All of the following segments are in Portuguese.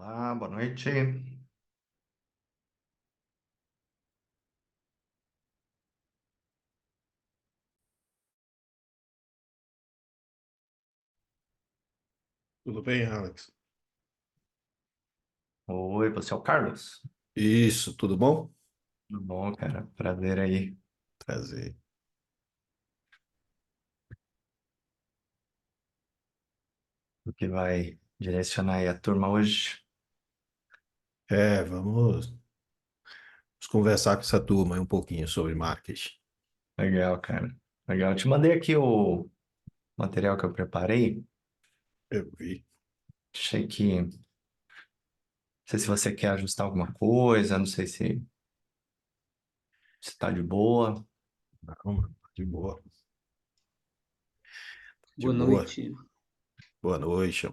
Olá, boa noite. Tudo bem, Alex? Oi, você é o Carlos? Isso, tudo bom? Tudo bom, cara? Prazer aí. Prazer. O que vai direcionar aí a turma hoje? Vamos conversar com essa turma aí um pouquinho sobre marketing. Legal, cara. Legal. Eu te mandei aqui o material que eu preparei. Eu vi. Achei que, não sei se você quer ajustar alguma coisa, não sei se tá de boa. Não, de boa, de Boa boa. noite. Boa noite.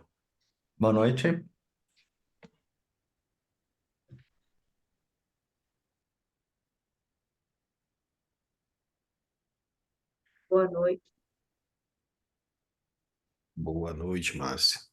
Boa noite. Boa noite. Boa noite, Márcia.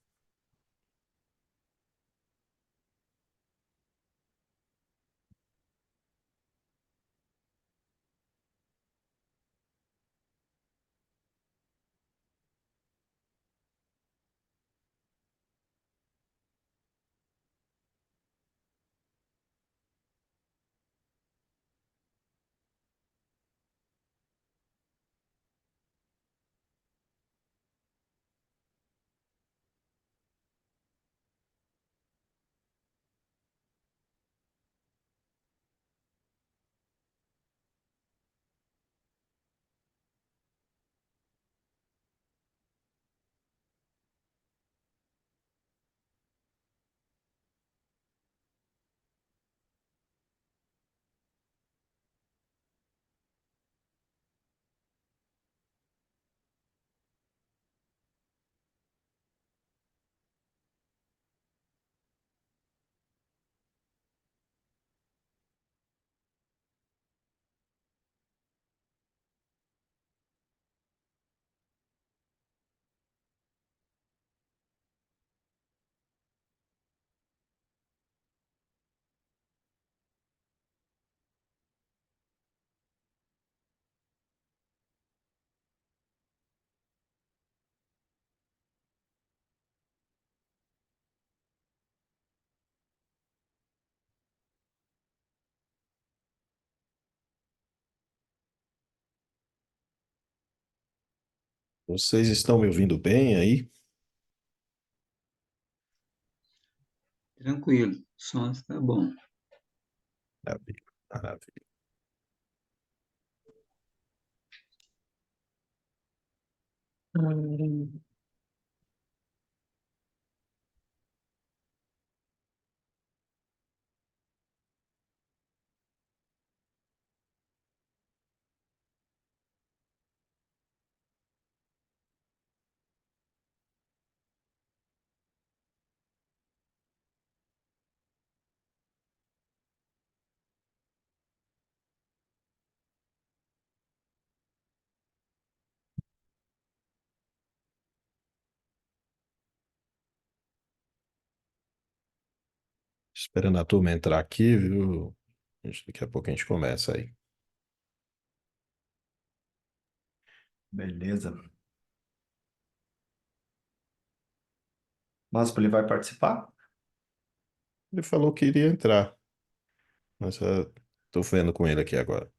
Vocês estão me ouvindo bem aí? Tranquilo, o som está bom. Maravilha, maravilha. Esperando a turma entrar aqui, viu? Daqui a pouco a gente começa aí. Beleza. Mas ele vai participar? Ele falou que iria entrar, mas tô vendo com ele aqui agora.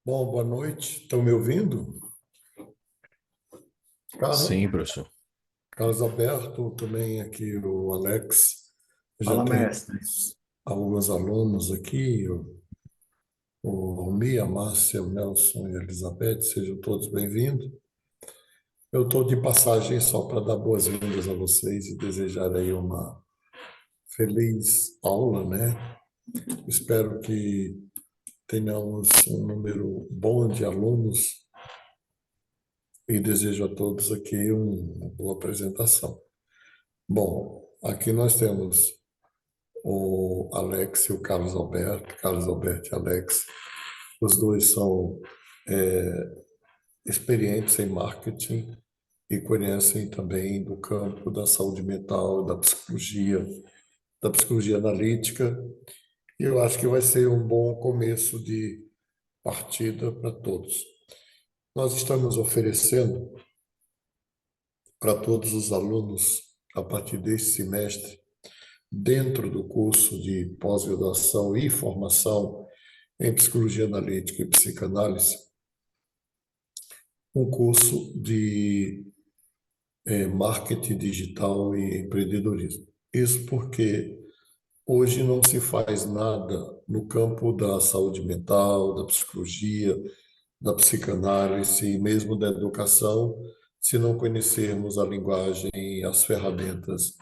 Bom, boa noite. Estão me ouvindo? Sim, Carlos, professor. Carlos Alberto, também aqui o Alex. Eu já Fala, tenho mestre. alguns alunos aqui, o Almir, a Márcia, o Nelson e a Elizabeth, sejam todos bem-vindos. Eu estou de passagem só para dar boas-vindas a vocês e desejar aí uma feliz aula, né? Espero que tenhamos um número bom de alunos e desejo a todos aqui uma boa apresentação. Bom, aqui nós temos o Alex e o Carlos Alberto e Alex. Os dois são experientes em marketing e conhecem também do campo da saúde mental, da psicologia analítica. E eu acho que vai ser um bom começo de partida para todos. Nós estamos oferecendo para todos os alunos, a partir deste semestre, dentro do curso de pós-graduação e formação em psicologia analítica e psicanálise, um curso de marketing digital e empreendedorismo. Isso porque hoje não se faz nada no campo da saúde mental, da psicologia, da psicanálise e mesmo da educação, se não conhecermos a linguagem e as ferramentas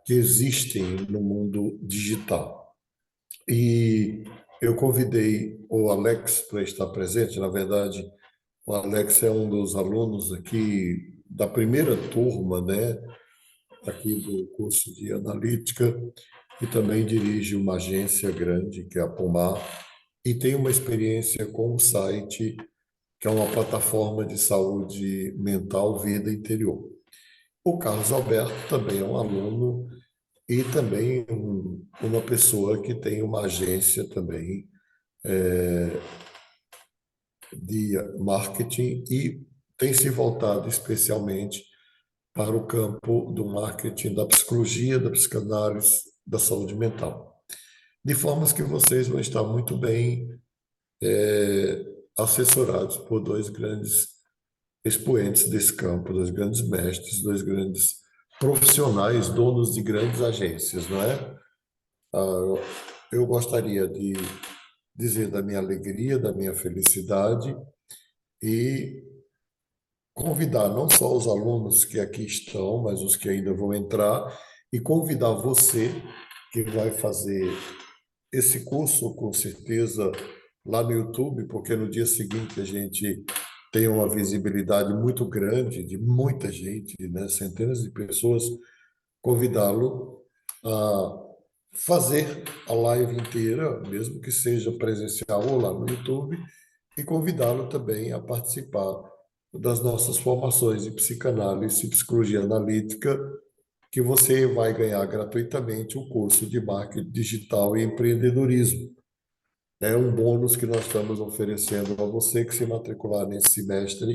que existem no mundo digital. E eu convidei o Alex para estar presente. Na verdade, o Alex é um dos alunos aqui da primeira turma, né, aqui do curso de analítica, e também dirige uma agência grande, que é a Pomar, e tem uma experiência com o site, que é uma plataforma de saúde mental Vida Interior. O Carlos Alberto também é um aluno e também uma pessoa que tem uma agência também de marketing e tem se voltado especialmente para o campo do marketing, da psicologia, da psicanálise, da saúde mental. De formas que vocês vão estar muito bem assessorados por dois grandes expoentes desse campo, dois grandes mestres, dois grandes profissionais, donos de grandes agências, não é? Eu gostaria de dizer da minha alegria, da minha felicidade e convidar não só os alunos que aqui estão, mas os que ainda vão entrar, e convidar você que vai fazer esse curso, com certeza, lá no YouTube, porque no dia seguinte a gente tem uma visibilidade muito grande de muita gente, né? Centenas de pessoas, convidá-lo a fazer a live inteira, mesmo que seja presencial ou lá no YouTube, e convidá-lo também a participar das nossas formações de psicanálise e psicologia analítica, que você vai ganhar gratuitamente o curso de marketing digital e empreendedorismo. É um bônus que nós estamos oferecendo a você que se matricular nesse semestre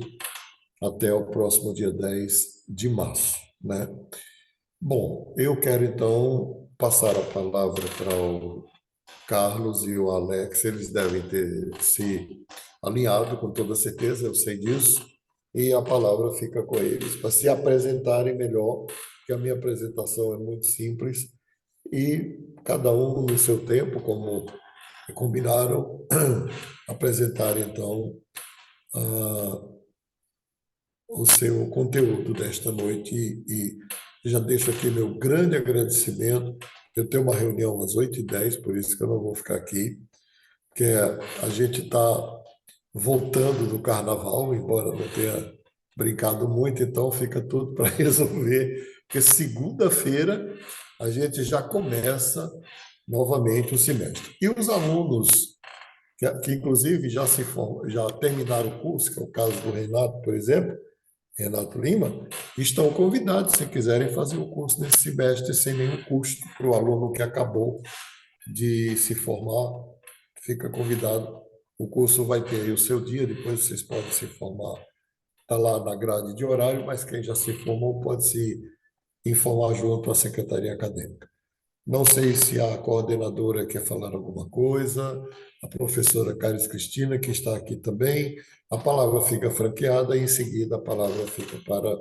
até o próximo dia 10 de março, né? Bom, eu quero então passar a palavra para o Carlos e o Alex. Eles devem ter se alinhado, com toda certeza, eu sei disso, e a palavra fica com eles para se apresentarem melhor, que a minha apresentação é muito simples, e cada um no seu tempo, como combinaram, apresentar então o seu conteúdo desta noite e já deixo aqui meu grande agradecimento. Eu tenho uma reunião às 8h10, por isso que eu não vou ficar aqui, porque a gente está voltando do carnaval, embora não tenha brincado muito, então fica tudo para resolver, porque segunda-feira a gente já começa novamente o semestre. E os alunos que inclusive já terminaram o curso, que é o caso do Renato, por exemplo, Renato Lima, estão convidados, se quiserem fazer o curso nesse semestre sem nenhum custo para o aluno que acabou de se formar, fica convidado. O curso vai ter aí o seu dia, depois vocês podem se formar. Está lá na grade de horário, mas quem já se formou pode se informar junto à secretaria acadêmica. Não sei se a coordenadora quer falar alguma coisa, a professora Caris Cristina, que está aqui também. A palavra fica franqueada e, em seguida, a palavra fica para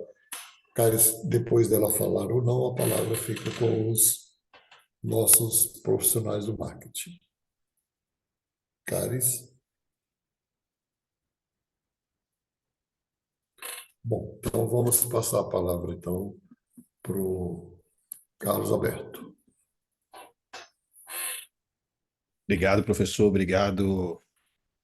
Caris, depois dela falar ou não, a palavra fica com os nossos profissionais do marketing. Caris? Bom, então vamos passar a palavra então para o Carlos Alberto. Obrigado, professor. Obrigado,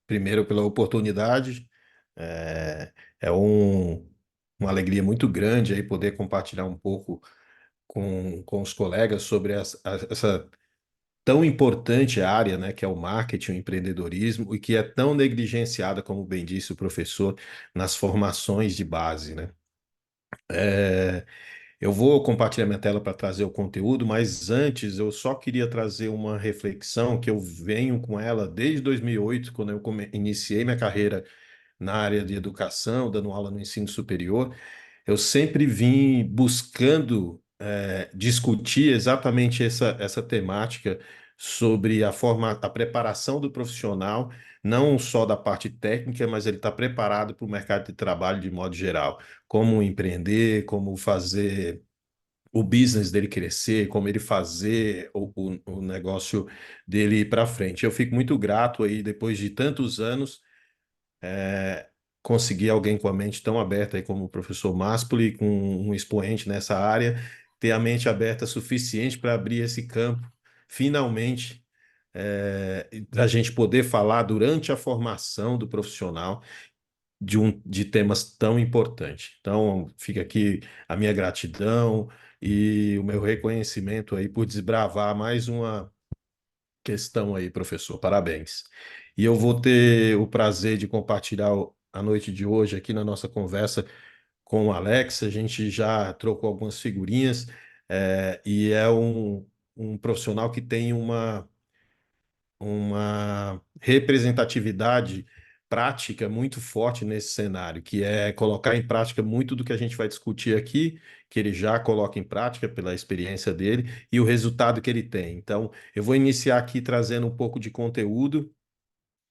primeiro, pela oportunidade. É, é uma alegria muito grande aí poder compartilhar um pouco com os colegas sobre essa tão importante área, né, que é o marketing, o empreendedorismo, e que é tão negligenciada, como bem disse o professor, nas formações de base, né? É, eu vou compartilhar minha tela para trazer o conteúdo, mas antes eu só queria trazer uma reflexão que eu venho com ela desde 2008, quando eu iniciei minha carreira na área de educação, dando aula no ensino superior. Eu sempre vim buscando discutir exatamente essa temática sobre a preparação do profissional, não só da parte técnica, mas ele está preparado para o mercado de trabalho de modo geral. Como empreender, como fazer o business dele crescer, como ele fazer o negócio dele ir para frente. Eu fico muito grato aí, depois de tantos anos, é, conseguir alguém com a mente tão aberta aí como o professor Maspoli, com um expoente nessa área, ter a mente aberta suficiente para abrir esse campo, finalmente, para a gente poder falar durante a formação do profissional de temas tão importantes. Então, fica aqui a minha gratidão e o meu reconhecimento aí por desbravar mais uma questão aí, professor. Parabéns. E eu vou ter o prazer de compartilhar a noite de hoje aqui na nossa conversa com o Alex. A gente já trocou algumas figurinhas, e é um profissional que tem uma representatividade prática muito forte nesse cenário, que é colocar em prática muito do que a gente vai discutir aqui, que ele já coloca em prática pela experiência dele e o resultado que ele tem. Então, eu vou iniciar aqui trazendo um pouco de conteúdo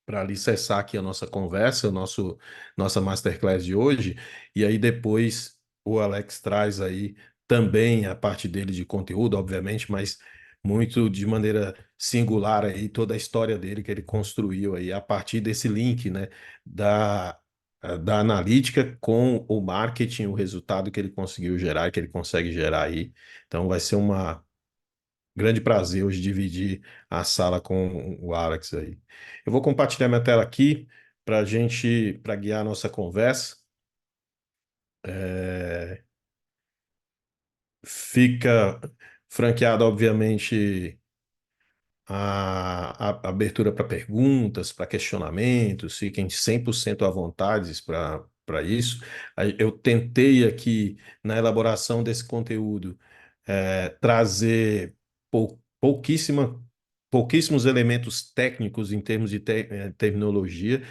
para alicerçar aqui a nossa conversa, nossa masterclass de hoje, e aí depois o Alex traz aí também a parte dele de conteúdo, obviamente, mas muito de maneira singular aí toda a história dele que ele construiu aí a partir desse link, né, da analítica com o marketing, o resultado que ele conseguiu gerar, que ele consegue gerar aí. Então vai ser uma grande prazer hoje dividir a sala com o Alex aí. Eu vou compartilhar minha tela aqui para guiar a nossa conversa. É, fica franqueado, obviamente, a abertura para perguntas, para questionamentos, fiquem 100% à vontade para isso. Eu tentei aqui, na elaboração desse conteúdo, trazer pouquíssimos elementos técnicos em termos de terminologia.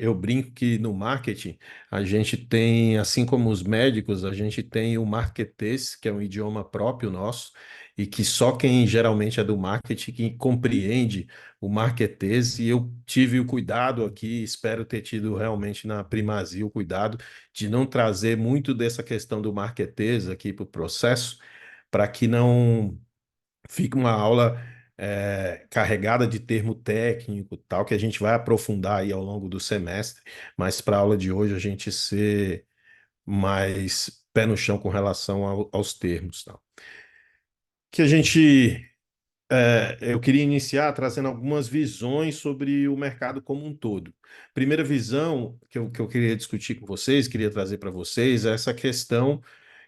Eu brinco que no marketing, a gente tem, assim como os médicos, a gente tem o marketês, que é um idioma próprio nosso, e que só quem geralmente é do marketing que compreende o marketês, e eu tive o cuidado aqui, espero ter tido realmente na primazia o cuidado de não trazer muito dessa questão do marketês aqui para o processo, para que não fique uma aula carregada de termo técnico, tal, que a gente vai aprofundar aí ao longo do semestre, mas para a aula de hoje a gente ser mais pé no chão com relação aos termos, tal. Que a gente eu queria iniciar trazendo algumas visões sobre o mercado como um todo. Primeira visão que eu queria discutir com vocês, queria trazer para vocês, é essa questão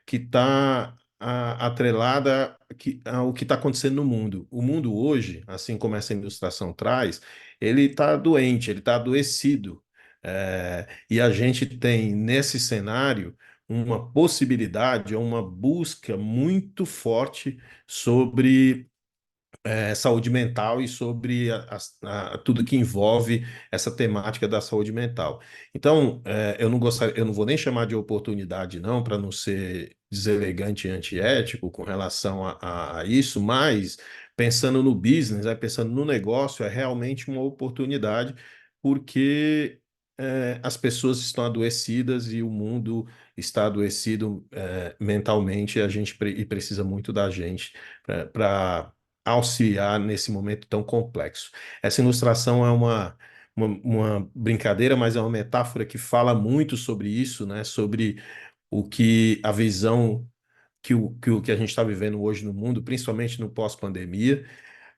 que está atrelada ao que está acontecendo no mundo. O mundo hoje, assim como essa ilustração traz, ele está doente, ele está adoecido. E a gente tem nesse cenário uma possibilidade, uma busca muito forte sobre saúde mental e sobre tudo que envolve essa temática da saúde mental. Então, eu não vou nem chamar de oportunidade, não, para não ser deselegante e antiético com relação a isso, mas pensando no business, pensando no negócio, é realmente uma oportunidade, porque as pessoas estão adoecidas e o mundo está adoecido mentalmente, e a gente e precisa muito da gente para auxiliar nesse momento tão complexo. Essa ilustração é uma brincadeira, mas é uma metáfora que fala muito sobre isso, né? Sobre o que a visão que a gente está vivendo hoje no mundo, principalmente no pós-pandemia.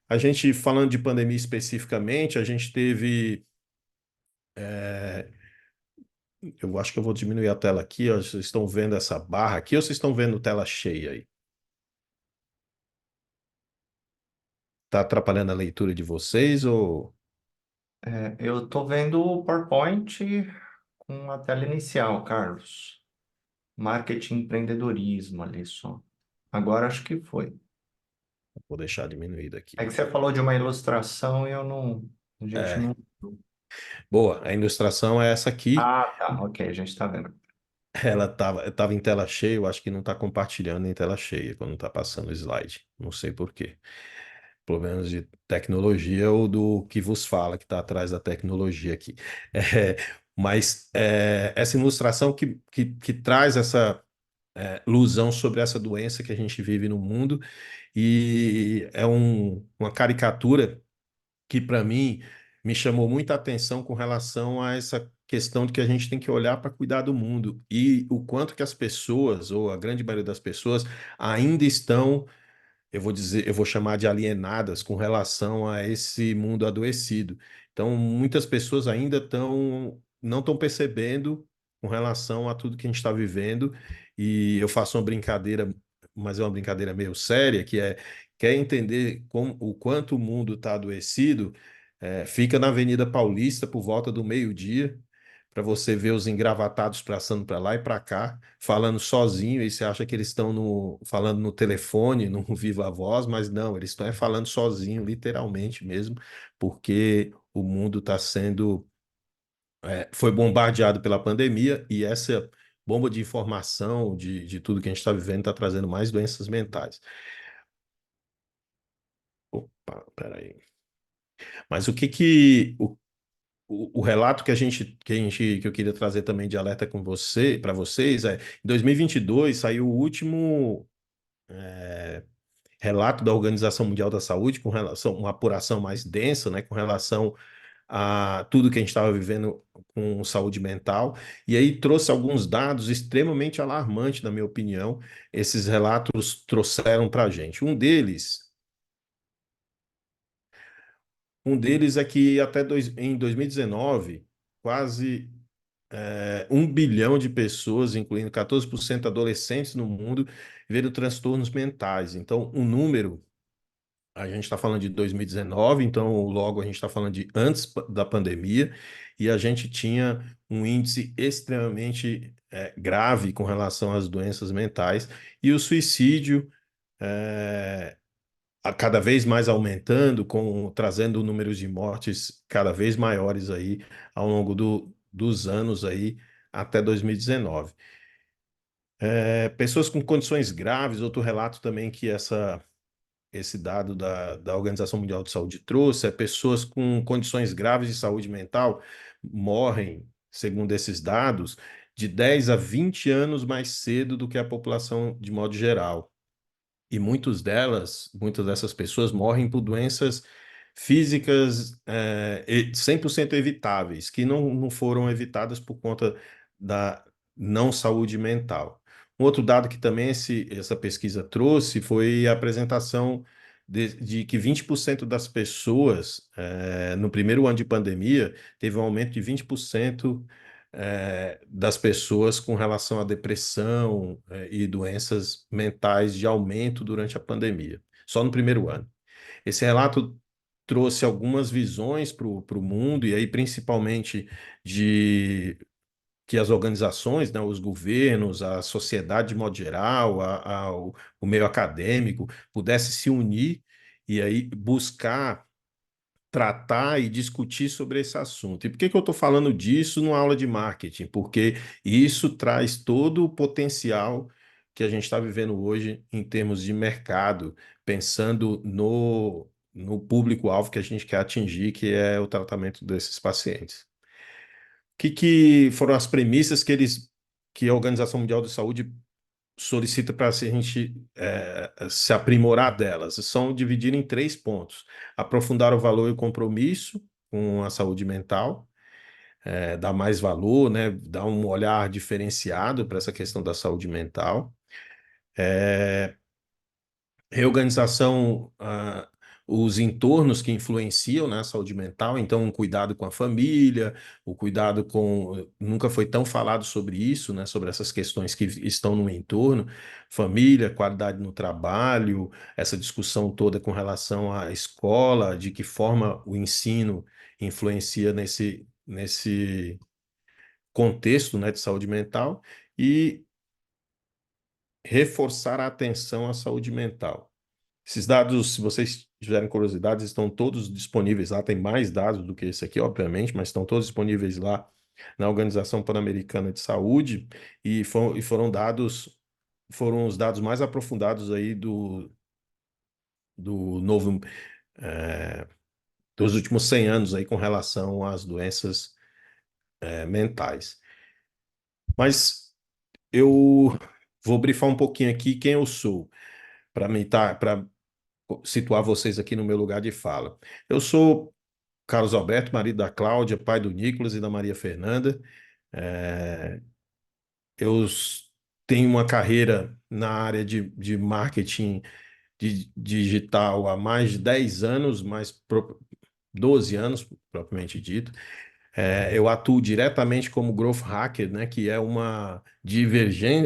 A gente, falando de pandemia especificamente, a gente teve. Eu acho que eu vou diminuir a tela aqui, ó. Vocês estão vendo essa barra aqui ou vocês estão vendo tela cheia aí? Está atrapalhando a leitura de vocês ou. Eu tô vendo o PowerPoint com a tela inicial, Carlos. Marketing, empreendedorismo ali só. Agora acho que foi. Vou deixar diminuído aqui. É que você falou de uma ilustração e a gente É, não. boa, a ilustração é essa aqui. Ah, tá, ok, a gente está vendo. Eu tava em tela cheia, eu acho que não está compartilhando em tela cheia quando está passando o slide. Não sei por quê. Problemas de tecnologia ou do que vos fala, que está atrás da tecnologia aqui. É, mas essa ilustração que traz essa ilusão sobre essa doença que a gente vive no mundo, e é uma caricatura que para mim me chamou muita atenção com relação a essa questão de que a gente tem que olhar para cuidar do mundo e o quanto que as pessoas, ou a grande maioria das pessoas, ainda estão, eu vou dizer, eu vou chamar de alienadas com relação a esse mundo adoecido. Então, muitas pessoas ainda não estão percebendo com relação a tudo que a gente está vivendo, e eu faço uma brincadeira, mas é uma brincadeira meio séria, que quer entender o quanto o mundo está adoecido, fica na Avenida Paulista por volta do meio-dia, para você ver os engravatados passando para lá e para cá, falando sozinho, e você acha que eles estão falando no telefone, no viva voz, mas não, eles estão falando sozinho, literalmente mesmo, porque o mundo está sendo, foi bombardeado pela pandemia, e essa bomba de informação, de tudo que a gente está vivendo, está trazendo mais doenças mentais. Opa, peraí. Mas o relato que eu queria trazer também de alerta com você, para vocês, em 2022 saiu o último relato da Organização Mundial da Saúde com relação uma apuração mais densa, né, com relação a tudo que a gente estava vivendo com saúde mental, e aí trouxe alguns dados extremamente alarmantes, na minha opinião. Esses relatos trouxeram para a gente. Um deles é que em 2019, quase 1 bilhão de pessoas, incluindo 14% adolescentes no mundo, viveram transtornos mentais. Então, a gente está falando de 2019, então logo a gente está falando de antes da pandemia, e a gente tinha um índice extremamente grave com relação às doenças mentais, e o suicídio cada vez mais aumentando, trazendo números de mortes cada vez maiores aí ao longo dos anos aí até 2019. Pessoas com condições graves, outro relato também que esse dado da Organização Mundial de Saúde trouxe, pessoas com condições graves de saúde mental morrem, segundo esses dados, de 10 a 20 anos mais cedo do que a população de modo geral. E muitas dessas pessoas morrem por doenças físicas 100% evitáveis, que não foram evitadas por conta da não saúde mental. Um outro dado que também essa pesquisa trouxe foi a apresentação de que 20% das pessoas, no primeiro ano de pandemia, teve um aumento de 20% das pessoas com relação à depressão, e doenças mentais de aumento durante a pandemia, só no primeiro ano. Esse relato trouxe algumas visões para o mundo, e aí principalmente de que as organizações, né, os governos, a sociedade de modo geral, o meio acadêmico, pudesse se unir e aí buscar tratar e discutir sobre esse assunto. E por que que eu estou falando disso numa aula de marketing? Porque isso traz todo o potencial que a gente está vivendo hoje em termos de mercado, pensando no público-alvo que a gente quer atingir, que é o tratamento desses pacientes. O que foram as premissas que a Organização Mundial de Saúde solicita para a gente se aprimorar delas? São divididas em 3 pontos: aprofundar o valor e o compromisso com a saúde mental, dar mais valor, né, dar um olhar diferenciado para essa questão da saúde mental. Reorganização, os entornos que influenciam na saúde mental, então, um cuidado com a família, o cuidado com. Nunca foi tão falado sobre isso, né? Sobre essas questões que estão no entorno, família, qualidade no trabalho, essa discussão toda com relação à escola, de que forma o ensino influencia nesse contexto, né, de saúde mental, e reforçar a atenção à saúde mental. Esses dados, se vocês tiverem curiosidade, estão todos disponíveis lá. Tem mais dados do que esse aqui, obviamente, mas estão todos disponíveis lá na Organização Pan-Americana de Saúde, e foram os dados mais aprofundados aí do novo, é, dos últimos 100 anos aí com relação às doenças mentais. Mas eu vou brifar um pouquinho aqui quem eu sou, para situar vocês aqui no meu lugar de fala. Eu sou Carlos Alberto, marido da Cláudia, pai do Nicolas e da Maria Fernanda. É, eu tenho uma carreira na área de marketing digital há mais de 10 anos, 12 anos, propriamente dito. Eu atuo diretamente como growth hacker, né, que é uma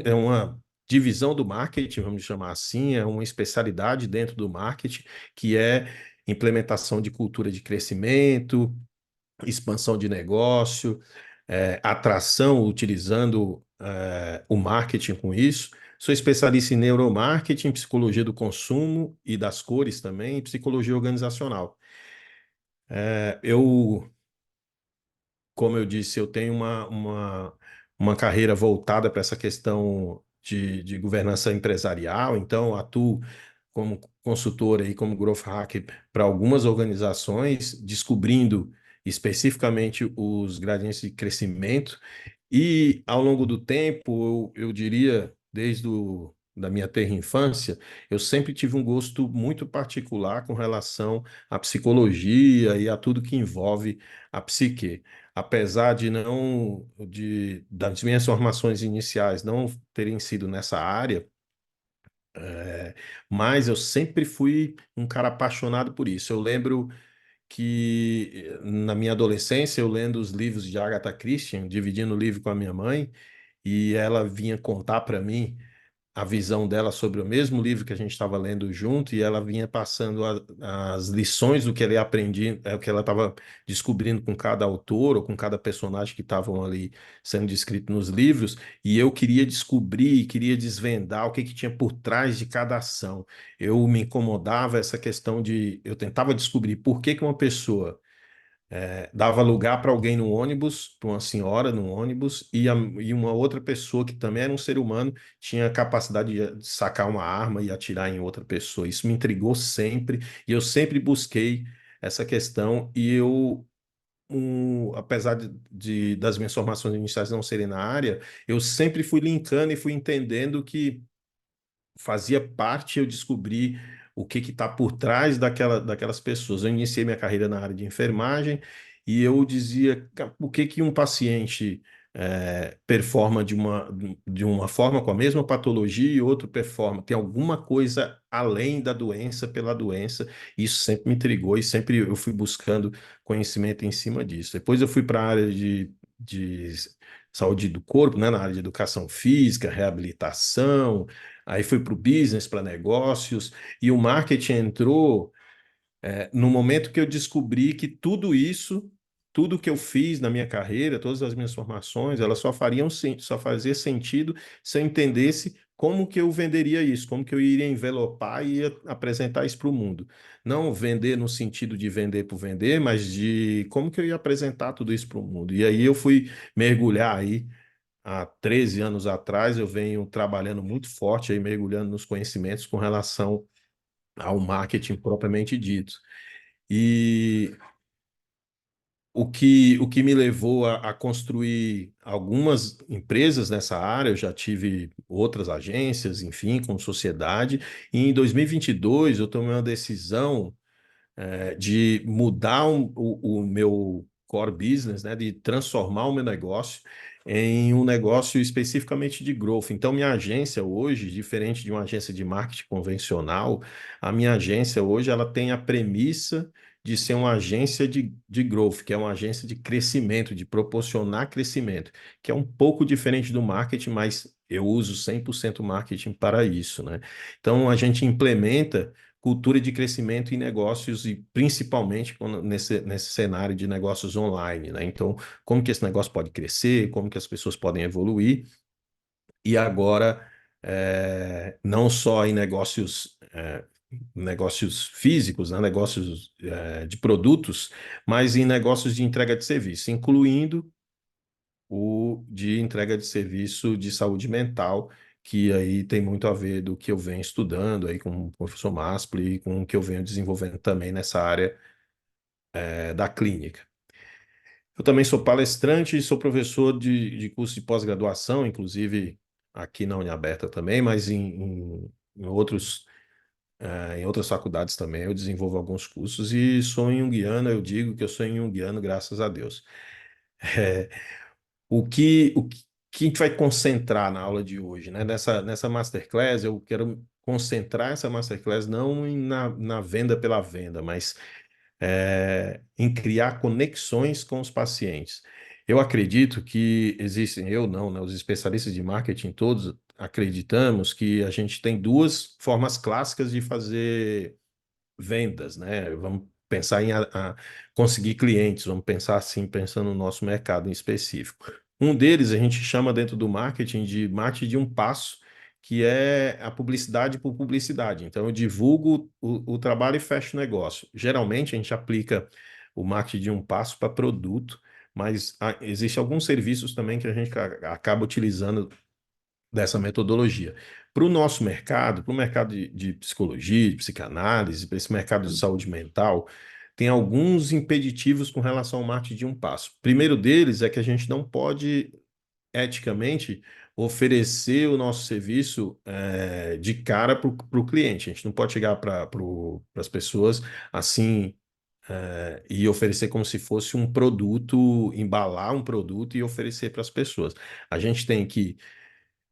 é uma divisão do marketing, vamos chamar assim, é uma especialidade dentro do marketing, que é implementação de cultura de crescimento, expansão de negócio, atração, utilizando o marketing com isso. Sou especialista em neuromarketing, psicologia do consumo e das cores também, e psicologia organizacional. Eu Como eu disse, eu tenho uma carreira voltada para essa questão de governança empresarial, então atuo como consultor aí, como growth hacker para algumas organizações, descobrindo especificamente os gradientes de crescimento. E ao longo do tempo, eu diria, da minha tenra infância, eu sempre tive um gosto muito particular com relação à psicologia e a tudo que envolve a psique. Apesar das minhas formações iniciais não terem sido nessa área, mas eu sempre fui um cara apaixonado por isso. Eu lembro que na minha adolescência, eu lendo os livros de Agatha Christie, dividindo o livro com a minha mãe, e ela vinha contar para mim a visão dela sobre o mesmo livro que a gente estava lendo junto, e ela vinha passando as lições do que ela aprendi, o que ela estava descobrindo com cada autor ou com cada personagem que estavam ali sendo descrito nos livros, e eu queria descobrir, queria desvendar o que tinha por trás de cada ação. Eu me incomodava essa questão eu tentava descobrir por que uma pessoa dava lugar para alguém no ônibus, para uma senhora no ônibus, e uma outra pessoa que também era um ser humano tinha a capacidade de sacar uma arma e atirar em outra pessoa. Isso me intrigou sempre, e eu sempre busquei essa questão, e apesar das minhas formações iniciais não serem na área, eu sempre fui linkando e fui entendendo que fazia parte eu descobrir o que está por trás daquelas pessoas. Eu iniciei minha carreira na área de enfermagem e eu dizia o que um paciente performa de uma forma com a mesma patologia e outro performa. Tem alguma coisa além da doença pela doença. Isso sempre me intrigou e sempre eu fui buscando conhecimento em cima disso. Depois eu fui para a área de saúde do corpo, né, na área de educação física, reabilitação. Aí fui para o business, para negócios, e o marketing entrou no momento que eu descobri que tudo isso, tudo que eu fiz na minha carreira, todas as minhas formações, elas só fazia sentido se eu entendesse como que eu venderia isso, como que eu iria envelopar e ia apresentar isso para o mundo. Não vender no sentido de vender por vender, mas de como que eu ia apresentar tudo isso para o mundo. E aí eu fui mergulhar aí há 13 anos atrás, eu venho trabalhando muito forte aí, mergulhando nos conhecimentos com relação ao marketing propriamente dito. E o que me levou a construir algumas empresas nessa área, eu já tive outras agências, enfim, com sociedade, e em 2022 eu tomei uma decisão de mudar o meu core business, né, de transformar o meu negócio em um negócio especificamente de growth. Então, minha agência hoje, diferente de uma agência de marketing convencional, a minha agência hoje ela tem a premissa de ser uma agência de growth, que é uma agência de crescimento, de proporcionar crescimento, que é um pouco diferente do marketing, mas eu uso 100% marketing para isso, né? Então, a gente implementa cultura de crescimento em negócios e principalmente nesse cenário de negócios online, né? Então, como que esse negócio pode crescer, como que as pessoas podem evoluir e agora não só em negócios físicos, né? Negócios de produtos, mas em negócios de entrega de serviço, incluindo o de entrega de serviço de saúde mental, que aí tem muito a ver do que eu venho estudando aí com o professor Maspoli e com o que eu venho desenvolvendo também nessa área da clínica. Eu também sou palestrante e sou professor de curso de pós-graduação, inclusive aqui na Uniaberta também, mas em em outras faculdades também eu desenvolvo alguns cursos e sou junguiano, eu digo que eu sou junguiano, graças a Deus. É, o que a gente vai concentrar na aula de hoje, né? Nessa masterclass, eu quero concentrar essa masterclass não na venda pela venda, mas em criar conexões com os pacientes. Eu acredito que existem, eu não, né? Os especialistas de marketing todos acreditamos que a gente tem duas formas clássicas de fazer vendas, né? Vamos pensar em conseguir clientes, vamos pensar assim, pensando no nosso mercado em específico. Um deles a gente chama dentro do marketing de marketing de um passo, que é a publicidade por publicidade. Então, eu divulgo o trabalho e fecho o negócio. Geralmente, a gente aplica o marketing de um passo para produto, mas existem alguns serviços também que a gente acaba utilizando dessa metodologia. Para o nosso mercado, para o mercado de psicologia, de psicanálise, para esse mercado de saúde mental, tem alguns impeditivos com relação ao marketing de um passo. O primeiro deles é que a gente não pode, eticamente, oferecer o nosso serviço de cara para o cliente. A gente não pode chegar para as pessoas assim e oferecer como se fosse um produto, embalar um produto e oferecer para as pessoas. A gente tem que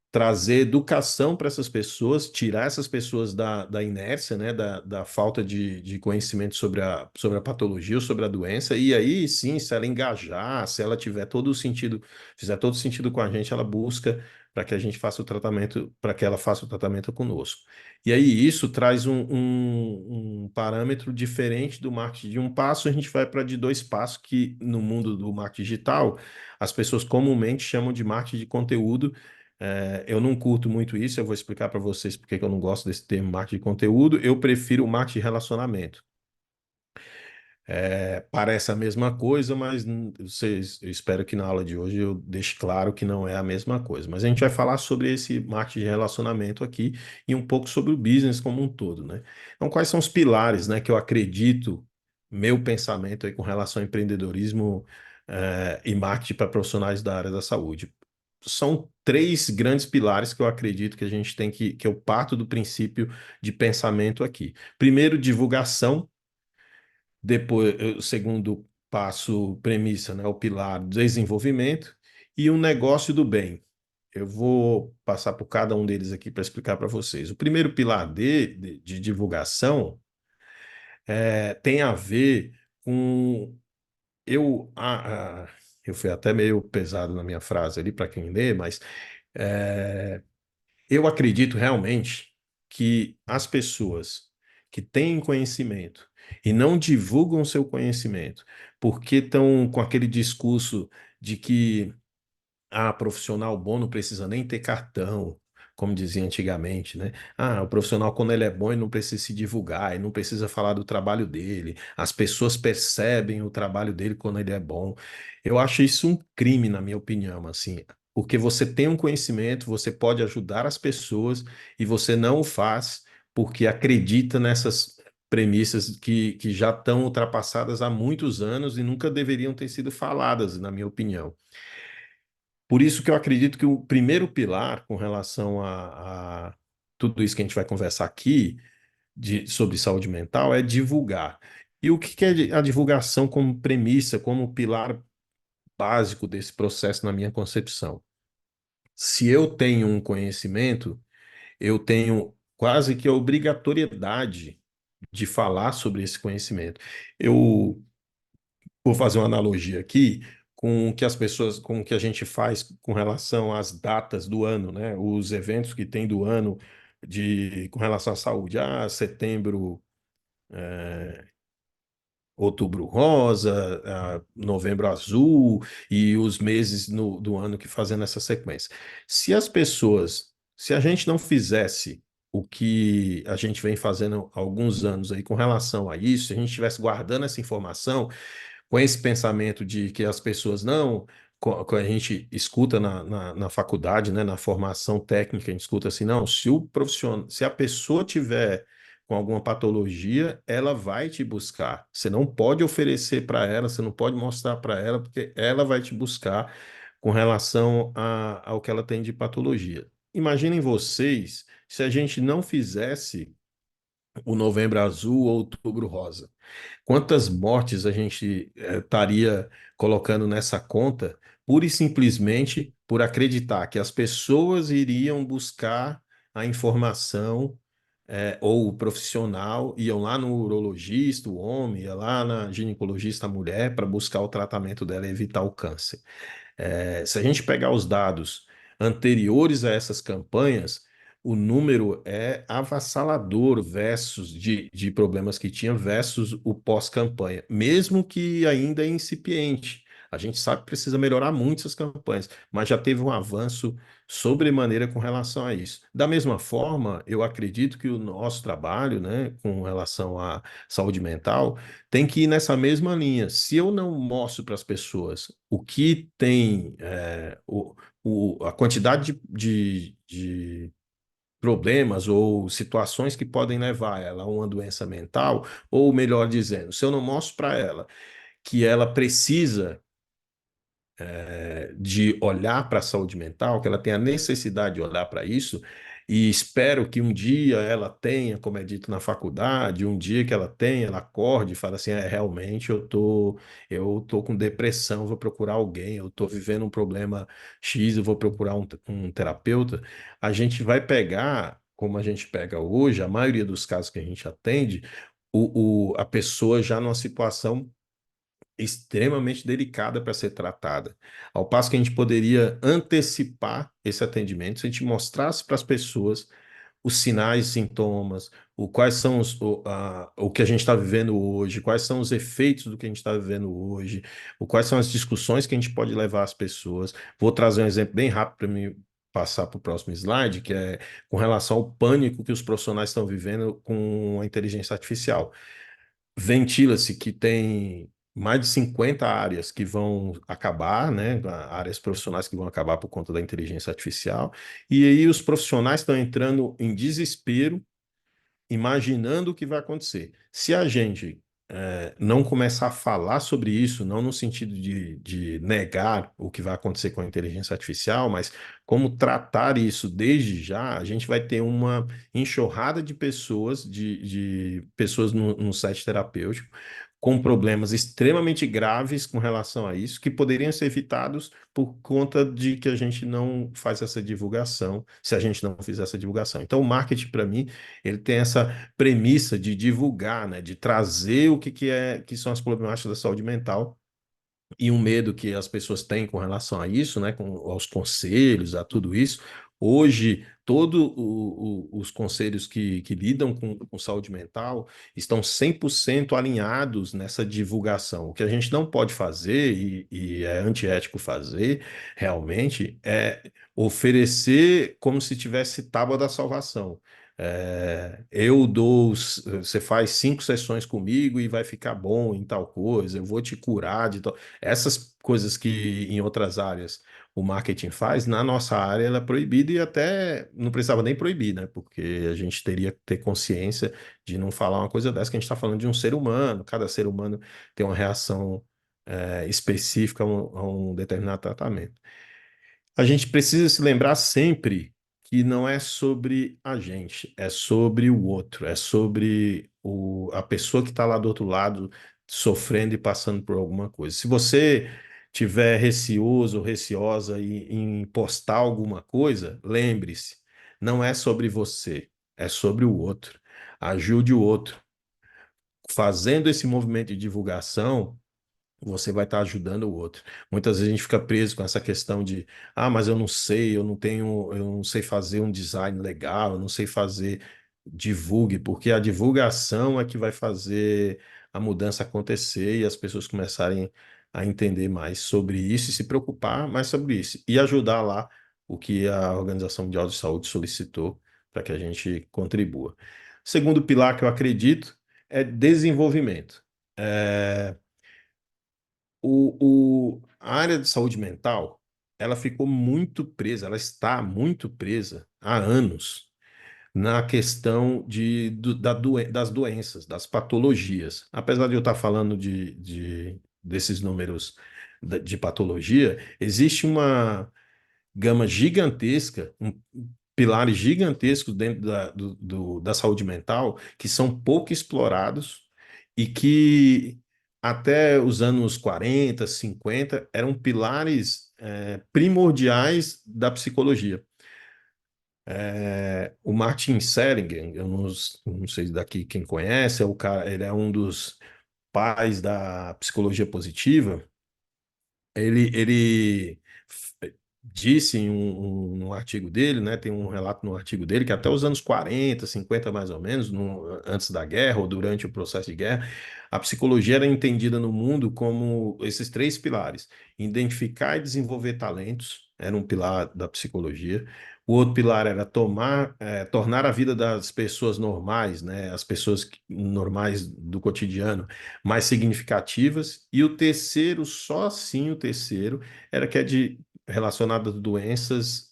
trazer educação para essas pessoas, tirar essas pessoas da inércia, né, da falta de conhecimento sobre a patologia ou sobre a doença, e aí sim, se ela engajar, se ela tiver todo o sentido, fizer todo sentido com a gente, ela busca para que a gente faça o tratamento, para que ela faça o tratamento conosco. E aí isso traz um parâmetro diferente do marketing de um passo, a gente vai para de dois passos, que no mundo do marketing digital, as pessoas comumente chamam de marketing de conteúdo. Eu não curto muito isso, eu vou explicar para vocês porque que eu não gosto desse termo marketing de conteúdo. Eu prefiro o marketing de relacionamento. Parece a mesma coisa, mas eu espero que na aula de hoje eu deixe claro que não é a mesma coisa. Mas a gente vai falar sobre esse marketing de relacionamento aqui e um pouco sobre o business como um todo, né? Então, quais são os pilares, né, que eu acredito, meu pensamento aí com relação ao empreendedorismo, e marketing para profissionais da área da saúde? São três grandes pilares que eu acredito que a gente tem que eu parto do princípio de pensamento aqui. Primeiro, divulgação. Depois, o segundo passo, premissa, né, o pilar, desenvolvimento. E um negócio do bem. Eu vou passar por cada um deles aqui para explicar para vocês. O primeiro pilar de divulgação tem a ver com. Eu, eu fui até meio pesado na minha frase ali para quem lê, mas é, eu acredito realmente que as pessoas que têm conhecimento e não divulgam seu conhecimento porque estão com aquele discurso de que profissional bom não precisa nem ter cartão, como dizia antigamente, né? Ah, o profissional, quando ele é bom, ele não precisa se divulgar, ele não precisa falar do trabalho dele, as pessoas percebem o trabalho dele quando ele é bom. Eu acho isso um crime, na minha opinião, assim, porque você tem um conhecimento, você pode ajudar as pessoas e você não o faz porque acredita nessas premissas que já estão ultrapassadas há muitos anos e nunca deveriam ter sido faladas, na minha opinião. Por isso que eu acredito que o primeiro pilar com relação a tudo isso que a gente vai conversar aqui sobre saúde mental é divulgar. E o que que é a divulgação como premissa, como pilar básico desse processo na minha concepção? Se eu tenho um conhecimento, eu tenho quase que a obrigatoriedade de falar sobre esse conhecimento. Eu vou fazer uma analogia aqui com o que as pessoas, com o que a gente faz com relação às datas do ano, né? Os eventos que tem do ano com relação à saúde. Ah, setembro, outubro rosa, novembro azul e os meses do ano que fazendo essa sequência. Se a gente não fizesse o que a gente vem fazendo há alguns anos aí com relação a isso, se a gente estivesse guardando essa informação, com esse pensamento de que as pessoas não, a gente escuta na faculdade, né, na formação técnica, a gente escuta assim, não, se o profissional, se a pessoa tiver com alguma patologia, ela vai te buscar. Você não pode oferecer para ela, você não pode mostrar para ela, porque ela vai te buscar com relação ao que ela tem de patologia. Imaginem vocês se a gente não fizesse o Novembro Azul ou Outubro Rosa. Quantas mortes a gente estaria colocando nessa conta, pura e simplesmente por acreditar que as pessoas iriam buscar a informação, ou o profissional, iam lá no urologista, o homem, ia lá na ginecologista, a mulher, para buscar o tratamento dela e evitar o câncer. Se a gente pegar os dados anteriores a essas campanhas, o número é avassalador versus de problemas que tinha versus o pós-campanha, mesmo que ainda é incipiente. A gente sabe que precisa melhorar muito essas campanhas, mas já teve um avanço sobremaneira com relação a isso. Da mesma forma, eu acredito que o nosso trabalho, né, com relação à saúde mental, tem que ir nessa mesma linha. Se eu não mostro para as pessoas o que tem, a quantidade de problemas ou situações que podem levar ela a uma doença mental, ou melhor dizendo, se eu não mostro para ela que ela precisa de olhar para a saúde mental, que ela tem a necessidade de olhar para isso, e espero que um dia ela tenha, como é dito na faculdade, um dia que ela tenha, ela acorde e fale assim, realmente eu tô com depressão, vou procurar alguém, eu estou vivendo um problema X, eu vou procurar um terapeuta. A gente vai pegar, como a gente pega hoje, a maioria dos casos que a gente atende, a pessoa já numa situação extremamente delicada para ser tratada. Ao passo que a gente poderia antecipar esse atendimento se a gente mostrasse para as pessoas os sinais e sintomas, quais são o que a gente está vivendo hoje, quais são os efeitos do que a gente está vivendo hoje, quais são as discussões que a gente pode levar às pessoas. Vou trazer um exemplo bem rápido para me passar para o próximo slide, que é com relação ao pânico que os profissionais estão vivendo com a inteligência artificial. Ventila-se que tem mais de 50 áreas que vão acabar, né? Áreas profissionais que vão acabar por conta da inteligência artificial. E aí os profissionais estão entrando em desespero imaginando o que vai acontecer. Se a gente não começar a falar sobre isso, não no sentido de negar o que vai acontecer com a inteligência artificial, mas como tratar isso desde já, a gente vai ter uma enxurrada de pessoas, de pessoas no site terapêutico, com problemas extremamente graves com relação a isso, que poderiam ser evitados por conta de que a gente não faz essa divulgação, se a gente não fizer essa divulgação. Então, o marketing, para mim, ele tem essa premissa de divulgar, né, de trazer o que são as problemáticas da saúde mental e um medo que as pessoas têm com relação a isso, né, aos conselhos, a tudo isso. Hoje, todos os conselhos que lidam com saúde mental estão 100% alinhados nessa divulgação. O que a gente não pode fazer, e é antiético fazer, realmente, é oferecer como se tivesse tábua da salvação. Você faz 5 sessões comigo e vai ficar bom em tal coisa, eu vou te curar de tal. Essas coisas que em outras áreas o marketing faz, na nossa área ela é proibida e até não precisava nem proibir, né? Porque a gente teria que ter consciência de não falar uma coisa dessa, que a gente está falando de um ser humano, cada ser humano tem uma reação específica a um determinado tratamento. A gente precisa se lembrar sempre que não é sobre a gente, é sobre o outro, é sobre a pessoa que está lá do outro lado sofrendo e passando por alguma coisa. Se você tiver receoso ou receosa em postar alguma coisa, lembre-se, não é sobre você, é sobre o outro. Ajude o outro. Fazendo esse movimento de divulgação, você vai estar ajudando o outro. Muitas vezes a gente fica preso com essa questão de, mas eu não sei, eu não sei fazer um design legal, eu não sei fazer, divulgue, porque a divulgação é que vai fazer a mudança acontecer e as pessoas começarem a entender mais sobre isso e se preocupar mais sobre isso e ajudar lá o que a Organização Mundial de Saúde solicitou para que a gente contribua. Segundo pilar que eu acredito é desenvolvimento. A área de saúde mental, ela ficou muito presa, ela está muito presa há anos na questão das doenças, das patologias. Apesar de eu estar falando desses números de patologia, existe uma gama gigantesca, pilares gigantescos dentro da saúde mental que são pouco explorados e que até os anos 40, 50 eram pilares primordiais da psicologia. O Martin Seligman, eu não sei daqui quem conhece, ele é um dos pais da psicologia positiva. Ele disse num artigo dele, né, tem um relato no artigo dele, que até os anos 40, 50 mais ou menos, antes da guerra ou durante o processo de guerra, a psicologia era entendida no mundo como esses 3 pilares: identificar e desenvolver talentos, era um pilar da psicologia. O outro pilar era tornar a vida das pessoas normais, né, as pessoas normais do cotidiano, mais significativas. E o terceiro, só assim o terceiro, era que é relacionado a doenças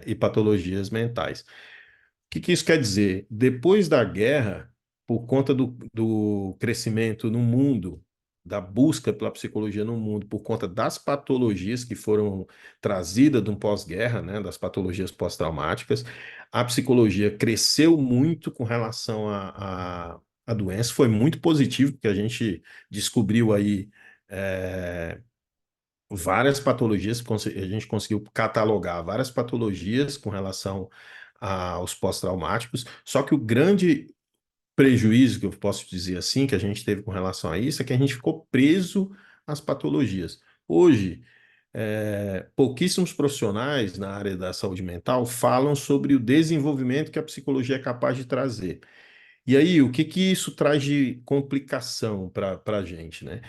e patologias mentais. O que isso quer dizer? Depois da guerra, por conta do crescimento no mundo, da busca pela psicologia no mundo, por conta das patologias que foram trazidas de um pós-guerra, né, das patologias pós-traumáticas, a psicologia cresceu muito com relação à doença. Foi muito positivo, porque a gente descobriu aí várias patologias, a gente conseguiu catalogar várias patologias com relação aos pós-traumáticos, só que o grande prejuízo, que eu posso dizer assim, que a gente teve com relação a isso, é que a gente ficou preso às patologias. Hoje, pouquíssimos profissionais na área da saúde mental falam sobre o desenvolvimento que a psicologia é capaz de trazer. E aí, o que que isso traz de complicação para a gente, né?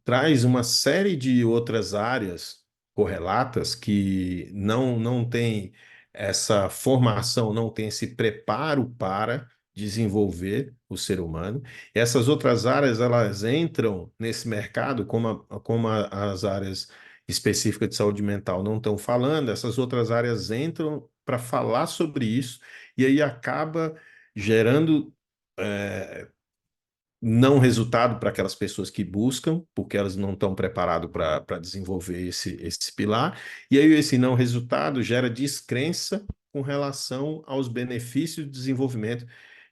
Traz uma série de outras áreas correlatas que não tem essa formação, não tem esse preparo para desenvolver o ser humano. Essas outras áreas, elas entram nesse mercado, as áreas específicas de saúde mental não estão falando, essas outras áreas entram para falar sobre isso, e aí acaba gerando não resultado para aquelas pessoas que buscam, porque elas não estão preparadas para desenvolver esse pilar, e aí esse não resultado gera descrença com relação aos benefícios de desenvolvimento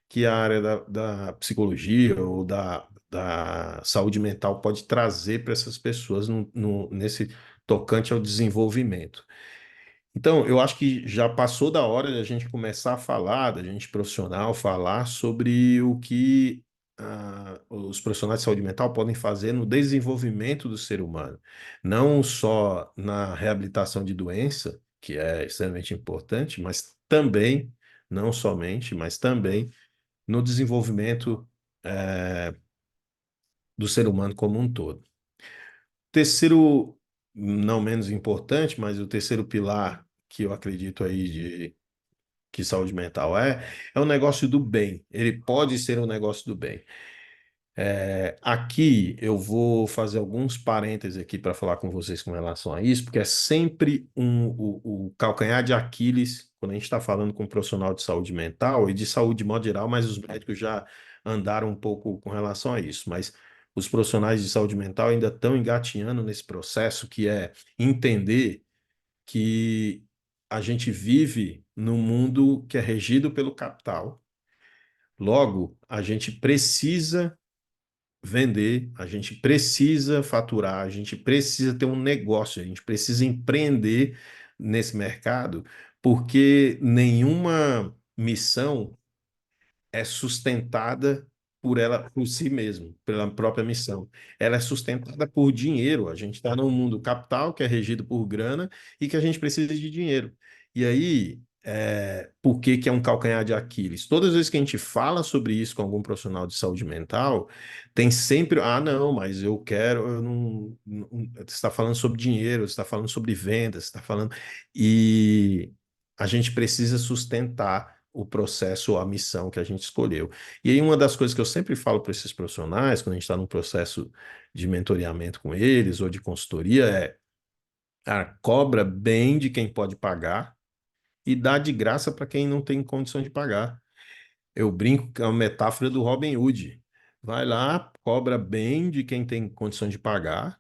que a área da psicologia ou da saúde mental pode trazer para essas pessoas nesse tocante ao desenvolvimento. Então, eu acho que já passou da hora de a gente começar a falar, da gente profissional falar sobre o que os profissionais de saúde mental podem fazer no desenvolvimento do ser humano, não só na reabilitação de doença, que é extremamente importante, mas também, não somente, mas também no desenvolvimento do ser humano como um todo. Terceiro, não menos importante, mas o terceiro pilar que eu acredito aí de que saúde mental é o negócio do bem. Ele pode ser um negócio do bem. Aqui eu vou fazer alguns parênteses aqui para falar com vocês com relação a isso, porque é sempre o calcanhar de Aquiles quando a gente está falando com um profissional de saúde mental e de saúde de modo geral, mas os médicos já andaram um pouco com relação a isso. Mas os profissionais de saúde mental ainda estão engatinhando nesse processo que é entender que a gente vive num mundo que é regido pelo capital. Logo, a gente precisa vender, a gente precisa faturar, a gente precisa ter um negócio, a gente precisa empreender nesse mercado, porque nenhuma missão é sustentada por ela, por si mesmo, pela própria missão. Ela é sustentada por dinheiro. A gente está num mundo capital que é regido por grana e que a gente precisa de dinheiro. E aí, por que que é um calcanhar de Aquiles? Todas as vezes que a gente fala sobre isso com algum profissional de saúde mental, tem sempre, ah, não, mas eu quero, eu não, você está falando sobre dinheiro, você está falando sobre vendas, você está falando. E a gente precisa sustentar o processo, a missão que a gente escolheu. E aí, uma das coisas que eu sempre falo para esses profissionais, quando a gente está num processo de mentoreamento com eles ou de consultoria, cara, cobra bem de quem pode pagar e dá de graça para quem não tem condição de pagar. Eu brinco que é uma metáfora do Robin Hood. Vai lá, cobra bem de quem tem condição de pagar,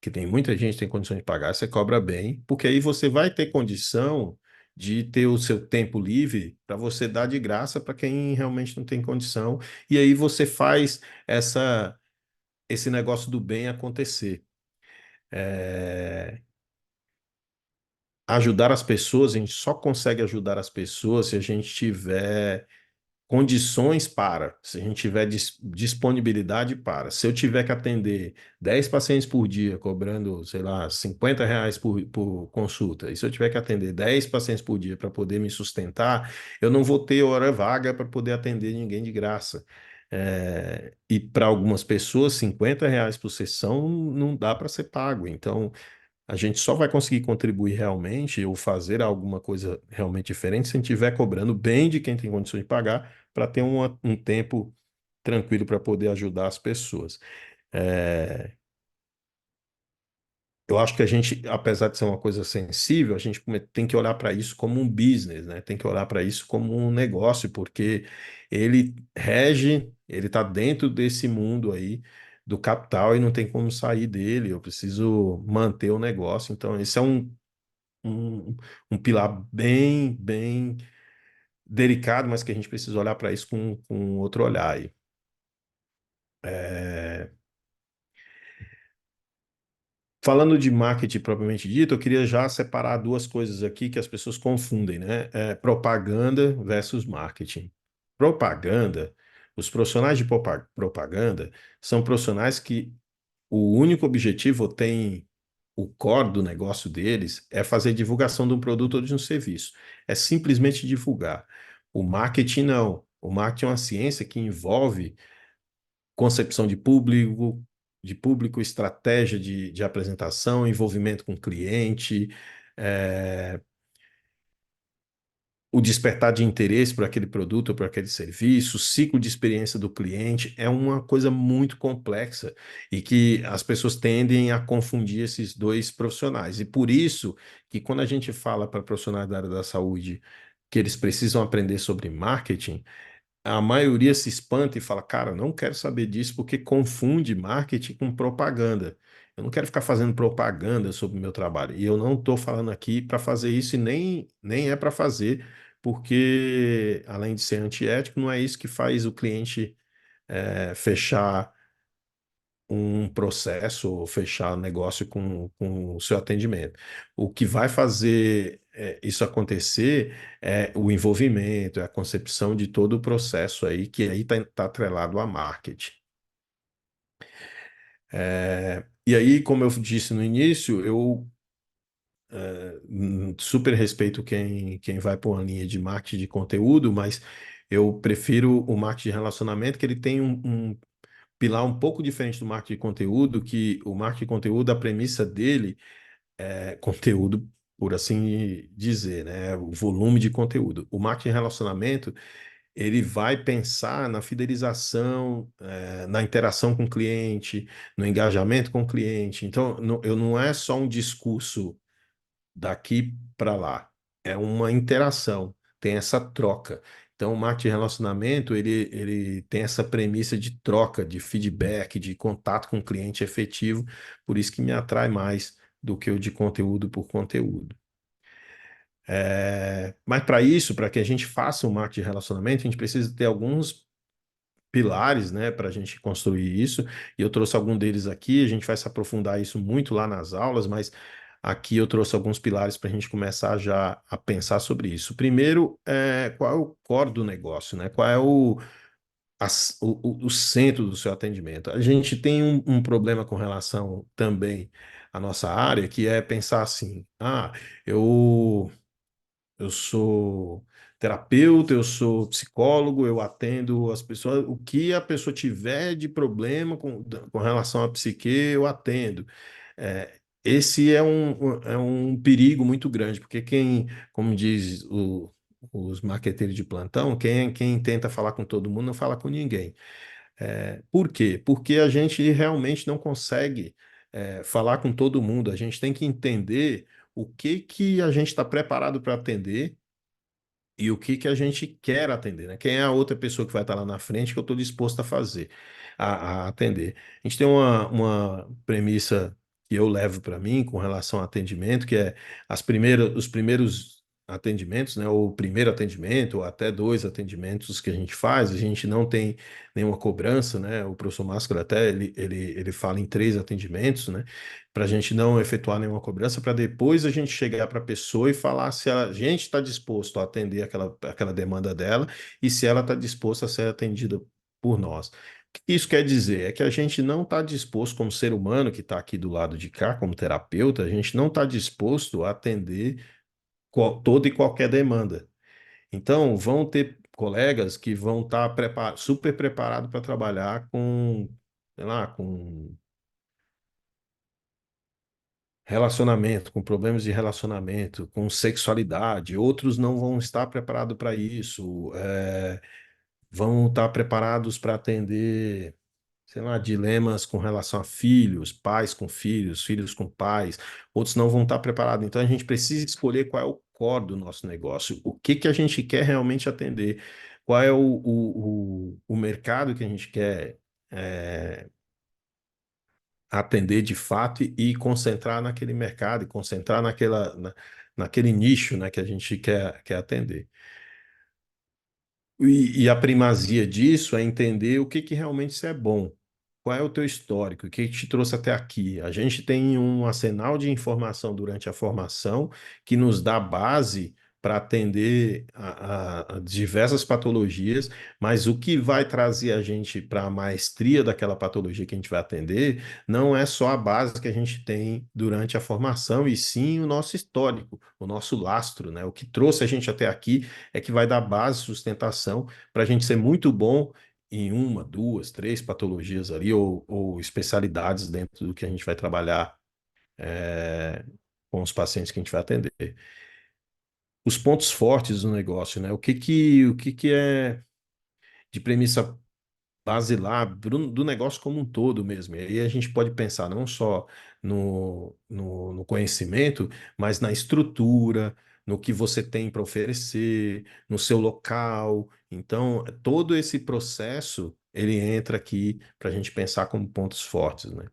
que tem muita gente que tem condição de pagar, você cobra bem, porque aí você vai ter condição de ter o seu tempo livre para você dar de graça para quem realmente não tem condição, e aí você faz esse negócio do bem acontecer. É, Ajudar as pessoas, a gente só consegue ajudar as pessoas se a gente tiver condições para, se a gente tiver disponibilidade para. Se eu tiver que atender 10 pacientes por dia, cobrando, sei lá, R$ 50 por consulta, e se eu tiver que atender 10 pacientes por dia para poder me sustentar, eu não vou ter hora vaga para poder atender ninguém de graça. E para algumas pessoas, R$ 50 por sessão não dá para ser pago. Então, a gente só vai conseguir contribuir realmente ou fazer alguma coisa realmente diferente se a gente estiver cobrando bem de quem tem condições de pagar para ter um tempo tranquilo para poder ajudar as pessoas. É, eu acho que a gente, apesar de ser uma coisa sensível, a gente tem que olhar para isso como um business, né? Tem que olhar para isso como um negócio, porque ele rege, ele está dentro desse mundo aí do capital e não tem como sair dele. Eu preciso manter o negócio. Então, esse é um, um pilar bem delicado, mas que a gente precisa olhar para isso com outro olhar aí. É, Falando de marketing propriamente dito, eu queria já separar duas coisas aqui que as pessoas confundem, né? Propaganda versus marketing. Propaganda, os profissionais de propaganda são profissionais que o único objetivo tem, o core do negócio deles é fazer divulgação de um produto ou de um serviço. É simplesmente divulgar. O marketing não. O marketing é uma ciência que envolve concepção de público, estratégia de apresentação, envolvimento com o cliente, é, o despertar de interesse por aquele produto ou por aquele serviço, o ciclo de experiência do cliente é uma coisa muito complexa e que as pessoas tendem a confundir esses dois profissionais. E por isso que quando a gente fala para profissionais da área da saúde que eles precisam aprender sobre marketing, a maioria se espanta e fala, cara, eu não quero saber disso porque confunde marketing com propaganda. Eu não quero ficar fazendo propaganda sobre o meu trabalho. E eu não estou falando aqui para fazer isso e nem é para fazer, porque além de ser antiético, não é isso que faz o cliente fechar um processo ou fechar negócio com o seu atendimento. O que vai fazer isso acontecer é o envolvimento, é a concepção de todo o processo aí, que aí está atrelado a marketing. E aí, como eu disse no início, eu super respeito quem vai para uma linha de marketing de conteúdo, mas eu prefiro o marketing de relacionamento, que ele tem um pilar um pouco diferente do marketing de conteúdo, que o marketing de conteúdo, a premissa dele é conteúdo, por assim dizer, né? O volume de conteúdo. O marketing de relacionamento, ele vai pensar na fidelização, na interação com o cliente, no engajamento com o cliente. Então, eu não é só um discurso daqui para lá. É uma interação, tem essa troca. Então, o marketing de relacionamento, ele tem essa premissa de troca, de feedback, de contato com o cliente efetivo, por isso que me atrai mais do que o de conteúdo por conteúdo. Mas para isso, para que a gente faça um marketing de relacionamento, a gente precisa ter alguns pilares, né, para a gente construir isso. E eu trouxe algum deles aqui. A gente vai se aprofundar isso muito lá nas aulas, mas aqui eu trouxe alguns pilares para a gente começar já a pensar sobre isso. Primeiro, qual é o core do negócio, né? Qual é o centro do seu atendimento? A gente tem um problema com relação também à nossa área, que é pensar assim: eu eu sou terapeuta, eu sou psicólogo, eu atendo as pessoas. O que a pessoa tiver de problema com relação à psique, eu atendo. Esse é um perigo muito grande, porque como diz os marqueteiros de plantão, quem tenta falar com todo mundo não fala com ninguém. Por quê? Porque a gente realmente não consegue falar com todo mundo. A gente tem que entender o que a gente está preparado para atender e o que a gente quer atender, né? Quem é a outra pessoa que vai estar lá na frente que eu estou disposto a fazer, a atender. A gente tem uma premissa que eu levo para mim com relação ao atendimento, que é os primeiros atendimentos, né? Ou o primeiro atendimento, ou até dois atendimentos que a gente faz, a gente não tem nenhuma cobrança, né? O professor Máscara até ele fala em três atendimentos, né? Para a gente não efetuar nenhuma cobrança, para depois a gente chegar para a pessoa e falar se a gente está disposto a atender aquela demanda dela e se ela está disposta a ser atendida por nós. O que isso quer dizer? É que a gente não está disposto, como ser humano que está aqui do lado de cá, como terapeuta, a gente não está disposto a atender toda e qualquer demanda. Então, vão ter colegas que vão estar super preparados para trabalhar com, sei lá, com relacionamento, com problemas de relacionamento, com sexualidade. Outros não vão estar preparados para isso, vão estar preparados para atender, sei lá, dilemas com relação a filhos, pais com filhos, filhos com pais. Outros não vão estar preparados. Então a gente precisa escolher qual é o core do nosso negócio, o que a gente quer realmente atender, qual é o mercado que a gente quer. Atender de fato e concentrar naquele mercado, e concentrar naquele nicho, né, que a gente quer atender. E a primazia disso é entender o que realmente você é bom. Qual é o teu histórico? O que te trouxe até aqui? A gente tem um arsenal de informação durante a formação que nos dá base para atender a diversas patologias, mas o que vai trazer a gente para a maestria daquela patologia que a gente vai atender não é só a base que a gente tem durante a formação, e sim o nosso histórico, o nosso lastro, né? O que trouxe a gente até aqui é que vai dar base, sustentação para a gente ser muito bom em uma, duas, três patologias ali, ou especialidades dentro do que a gente vai trabalhar é, com os pacientes que a gente vai atender. Os pontos fortes do negócio, né? O que é de premissa basilar do negócio como um todo mesmo. E aí a gente pode pensar não só no conhecimento, mas na estrutura, no que você tem para oferecer, no seu local. Então, todo esse processo, ele entra aqui para a gente pensar como pontos fortes, né?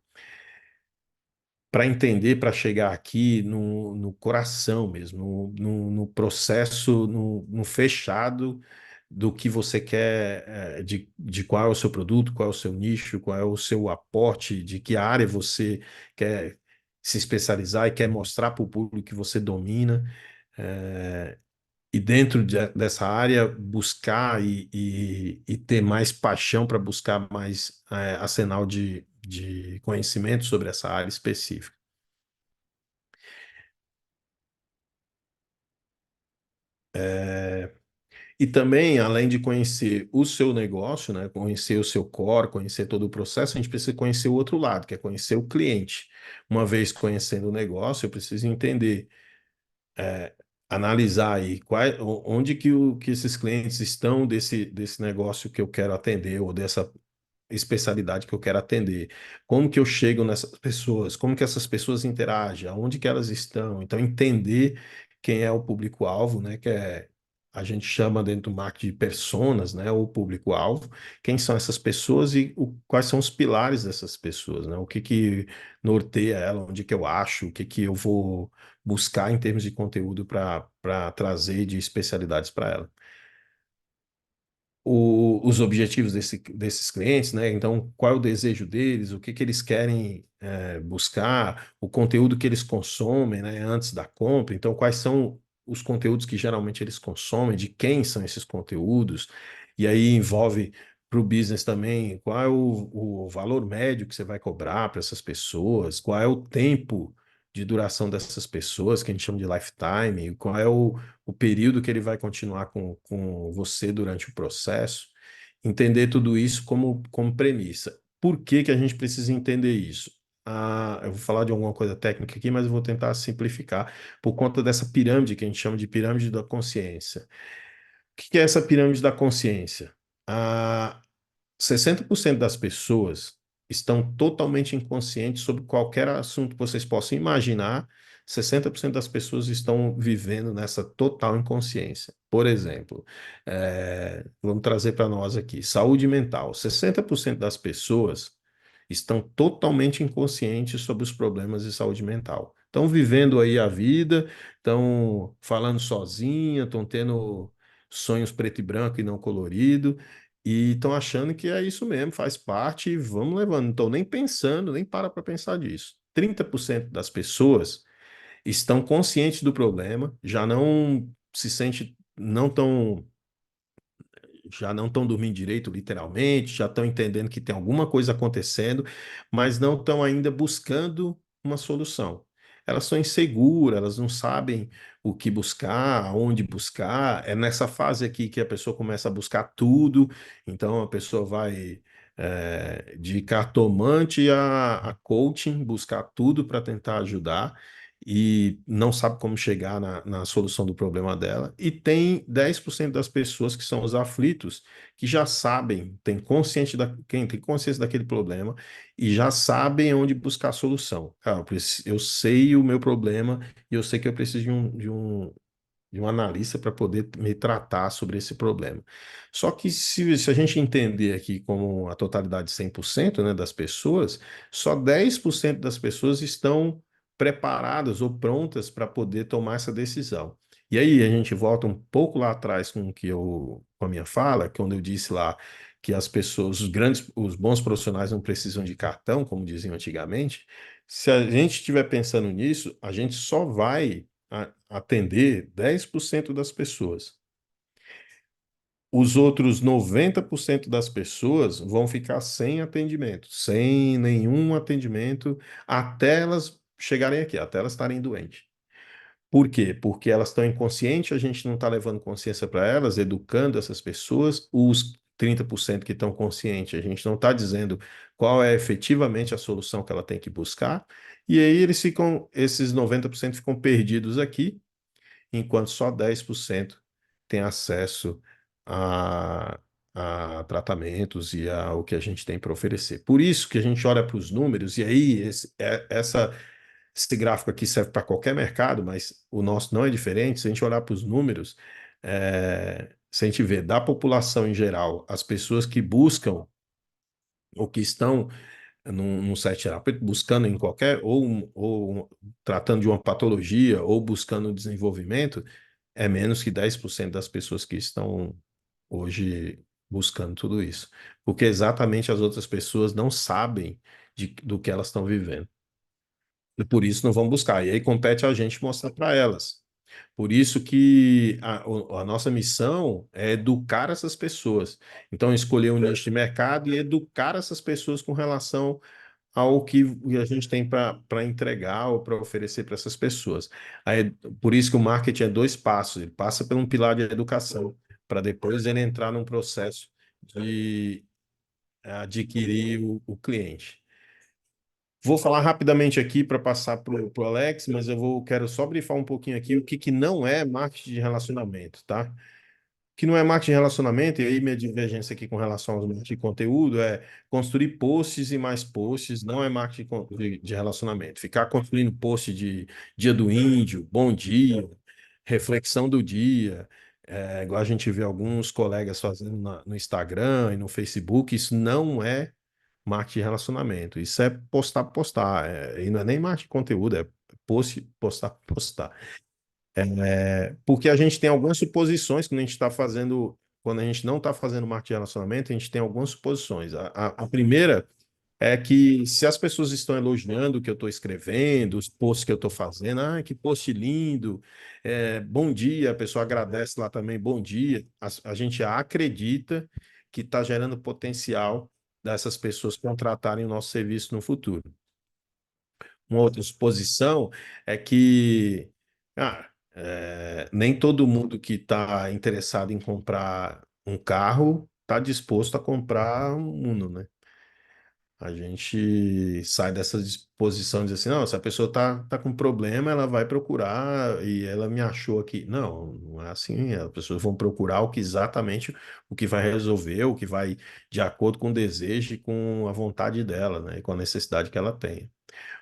Para entender, para chegar aqui no coração mesmo, no processo, no fechado do que você quer, de qual é o seu produto, qual é o seu nicho, qual é o seu aporte, de que área você quer se especializar e quer mostrar para o público que você domina. E dentro dessa área, buscar e ter mais paixão para buscar mais arsenal de conhecimento sobre essa área específica. E também, além de conhecer o seu negócio, né, conhecer o seu core, conhecer todo o processo, a gente precisa conhecer o outro lado, que é conhecer o cliente. Uma vez conhecendo o negócio, eu preciso entender, analisar aí onde que esses clientes estão desse negócio que eu quero atender, ou dessa especialidade que eu quero atender, como que eu chego nessas pessoas, como que essas pessoas interagem, aonde que elas estão. Então, entender quem é o público-alvo, né, que é, a gente chama dentro do marketing de personas, né, ou público-alvo, quem são essas pessoas e quais são os pilares dessas pessoas, né, o que que norteia ela, onde que eu acho, o que que eu vou buscar em termos de conteúdo para trazer de especialidades para ela, os objetivos desses clientes, né? Então, qual é o desejo deles, o que que eles querem buscar, o conteúdo que eles consomem, né, antes da compra. Então, quais são os conteúdos que geralmente eles consomem, de quem são esses conteúdos, e aí envolve para o business também qual é o valor médio que você vai cobrar para essas pessoas, qual é o tempo de duração dessas pessoas, que a gente chama de lifetime, qual é o período que ele vai continuar com você durante o processo, entender tudo isso como premissa. Por que que a gente precisa entender isso? Eu vou falar de alguma coisa técnica aqui, mas eu vou tentar simplificar por conta dessa pirâmide que a gente chama de pirâmide da consciência. O que que é essa pirâmide da consciência? Ah, 60% das pessoas estão totalmente inconscientes sobre qualquer assunto que vocês possam imaginar. 60% das pessoas estão vivendo nessa total inconsciência. Por exemplo, vamos trazer para nós aqui, saúde mental. 60% das pessoas estão totalmente inconscientes sobre os problemas de saúde mental. Estão vivendo aí a vida, estão falando sozinha, estão tendo sonhos preto e branco e não colorido, e estão achando que é isso mesmo, faz parte e vamos levando. Não estão nem pensando, nem para pensar disso. 30% das pessoas estão conscientes do problema, já não se sente, já não estão dormindo direito, literalmente, já estão entendendo que tem alguma coisa acontecendo, mas não estão ainda buscando uma solução. Elas são inseguras, elas não sabem o que buscar, onde buscar. É nessa fase aqui que a pessoa começa a buscar tudo, então a pessoa vai de cartomante a coaching, buscar tudo para tentar ajudar e não sabe como chegar na solução do problema dela. E tem 10% das pessoas que são os aflitos, que já sabem, quem tem consciência daquele problema e já sabem onde buscar a solução. Cara, eu sei o meu problema e eu sei que eu preciso de um analista para poder me tratar sobre esse problema. Só que se a gente entender aqui como a totalidade 100%, né, das pessoas, só 10% das pessoas estão preparadas ou prontas para poder tomar essa decisão. E aí a gente volta um pouco lá atrás com a minha fala, quando eu disse lá que as pessoas, os bons profissionais não precisam de cartão, como diziam antigamente. Se a gente estiver pensando nisso, a gente só vai atender 10% das pessoas. Os outros 90% das pessoas vão ficar sem atendimento, sem nenhum atendimento, até elas chegarem aqui, até elas estarem doentes. Por quê? Porque elas estão inconscientes, a gente não está levando consciência para elas, educando essas pessoas. Os 30% que estão conscientes, a gente não está dizendo qual é efetivamente a solução que ela tem que buscar. E aí esses 90% ficam perdidos aqui, enquanto só 10% tem acesso a, a tratamentos e ao que a gente tem para oferecer. Por isso que a gente olha para os números, e aí esse gráfico aqui serve para qualquer mercado, mas o nosso não é diferente. Se a gente olhar para os números, se a gente vê da população em geral, as pessoas que buscam ou que estão num site terapêutico, buscando em qualquer, ou tratando de uma patologia, ou buscando desenvolvimento, é menos que 10% das pessoas que estão hoje buscando tudo isso. Porque exatamente as outras pessoas não sabem do que elas estão vivendo. E por isso não vão buscar. E aí compete a gente mostrar para elas. Por isso que a nossa missão é educar essas pessoas. Então, escolher um nicho de mercado e educar essas pessoas com relação ao que a gente tem para entregar ou para oferecer para essas pessoas. Aí, por isso que o marketing é dois passos. Ele passa por um pilar de educação, para depois ele entrar num processo de adquirir o cliente. Vou falar rapidamente aqui para passar para o Alex, mas quero só brifar um pouquinho aqui o que não é marketing de relacionamento, tá? Que não é marketing de relacionamento, e aí minha divergência aqui com relação ao marketing de conteúdo é construir posts e mais posts, não é marketing de relacionamento. Ficar construindo post de dia do índio, bom dia, reflexão do dia, igual a gente vê alguns colegas fazendo no Instagram e no Facebook, isso não é marketing de relacionamento. Isso é postar, postar. E não é nem marketing de conteúdo, é post, postar, postar. Porque a gente tem algumas suposições quando a gente não está fazendo marketing de relacionamento, a gente tem algumas suposições. A primeira é que se as pessoas estão elogiando o que eu estou escrevendo, os posts que eu estou fazendo, que post lindo, bom dia, a pessoa agradece lá também, bom dia. A gente acredita que está gerando potencial dessas pessoas contratarem o nosso serviço no futuro. Uma outra suposição é que nem todo mundo que está interessado em comprar um carro está disposto a comprar um Uno, né? A gente sai dessa disposição de dizer assim, não, se a pessoa tá com problema, ela vai procurar e ela me achou aqui. Não, não é assim. As pessoas vão procurar exatamente o que vai resolver, o que vai de acordo com o desejo e com a vontade dela, né? E com a necessidade que ela tem.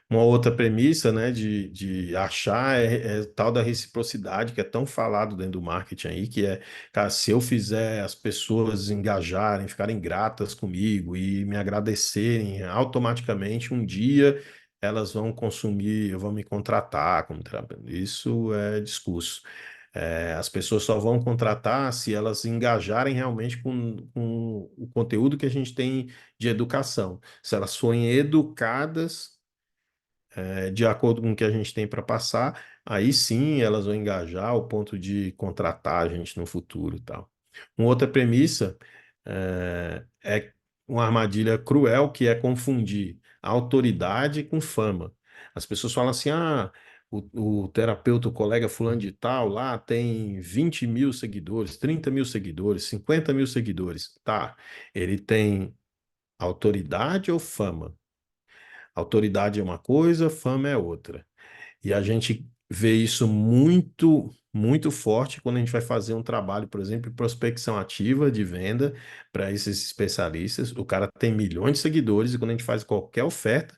Uma outra premissa, né, de achar é tal da reciprocidade que é tão falado dentro do marketing aí, que é, cara, se eu fizer as pessoas engajarem, ficarem gratas comigo e me agradecerem, automaticamente um dia elas vão consumir, vão me contratar como trabalho. Isso é discurso. As pessoas só vão contratar se elas engajarem realmente com o conteúdo que a gente tem de educação. Se elas forem educadas de acordo com o que a gente tem para passar, aí sim elas vão engajar ao ponto de contratar a gente no futuro e tal. Uma outra premissa é uma armadilha cruel que é confundir autoridade com fama. As pessoas falam assim, o terapeuta, o colega fulano de tal, lá tem 20 mil seguidores, 30 mil seguidores, 50 mil seguidores. Tá, ele tem autoridade ou fama? Autoridade é uma coisa, fama é outra. E a gente vê isso muito, muito forte quando a gente vai fazer um trabalho, por exemplo, de prospecção ativa de venda para esses especialistas. O cara tem milhões de seguidores e quando a gente faz qualquer oferta,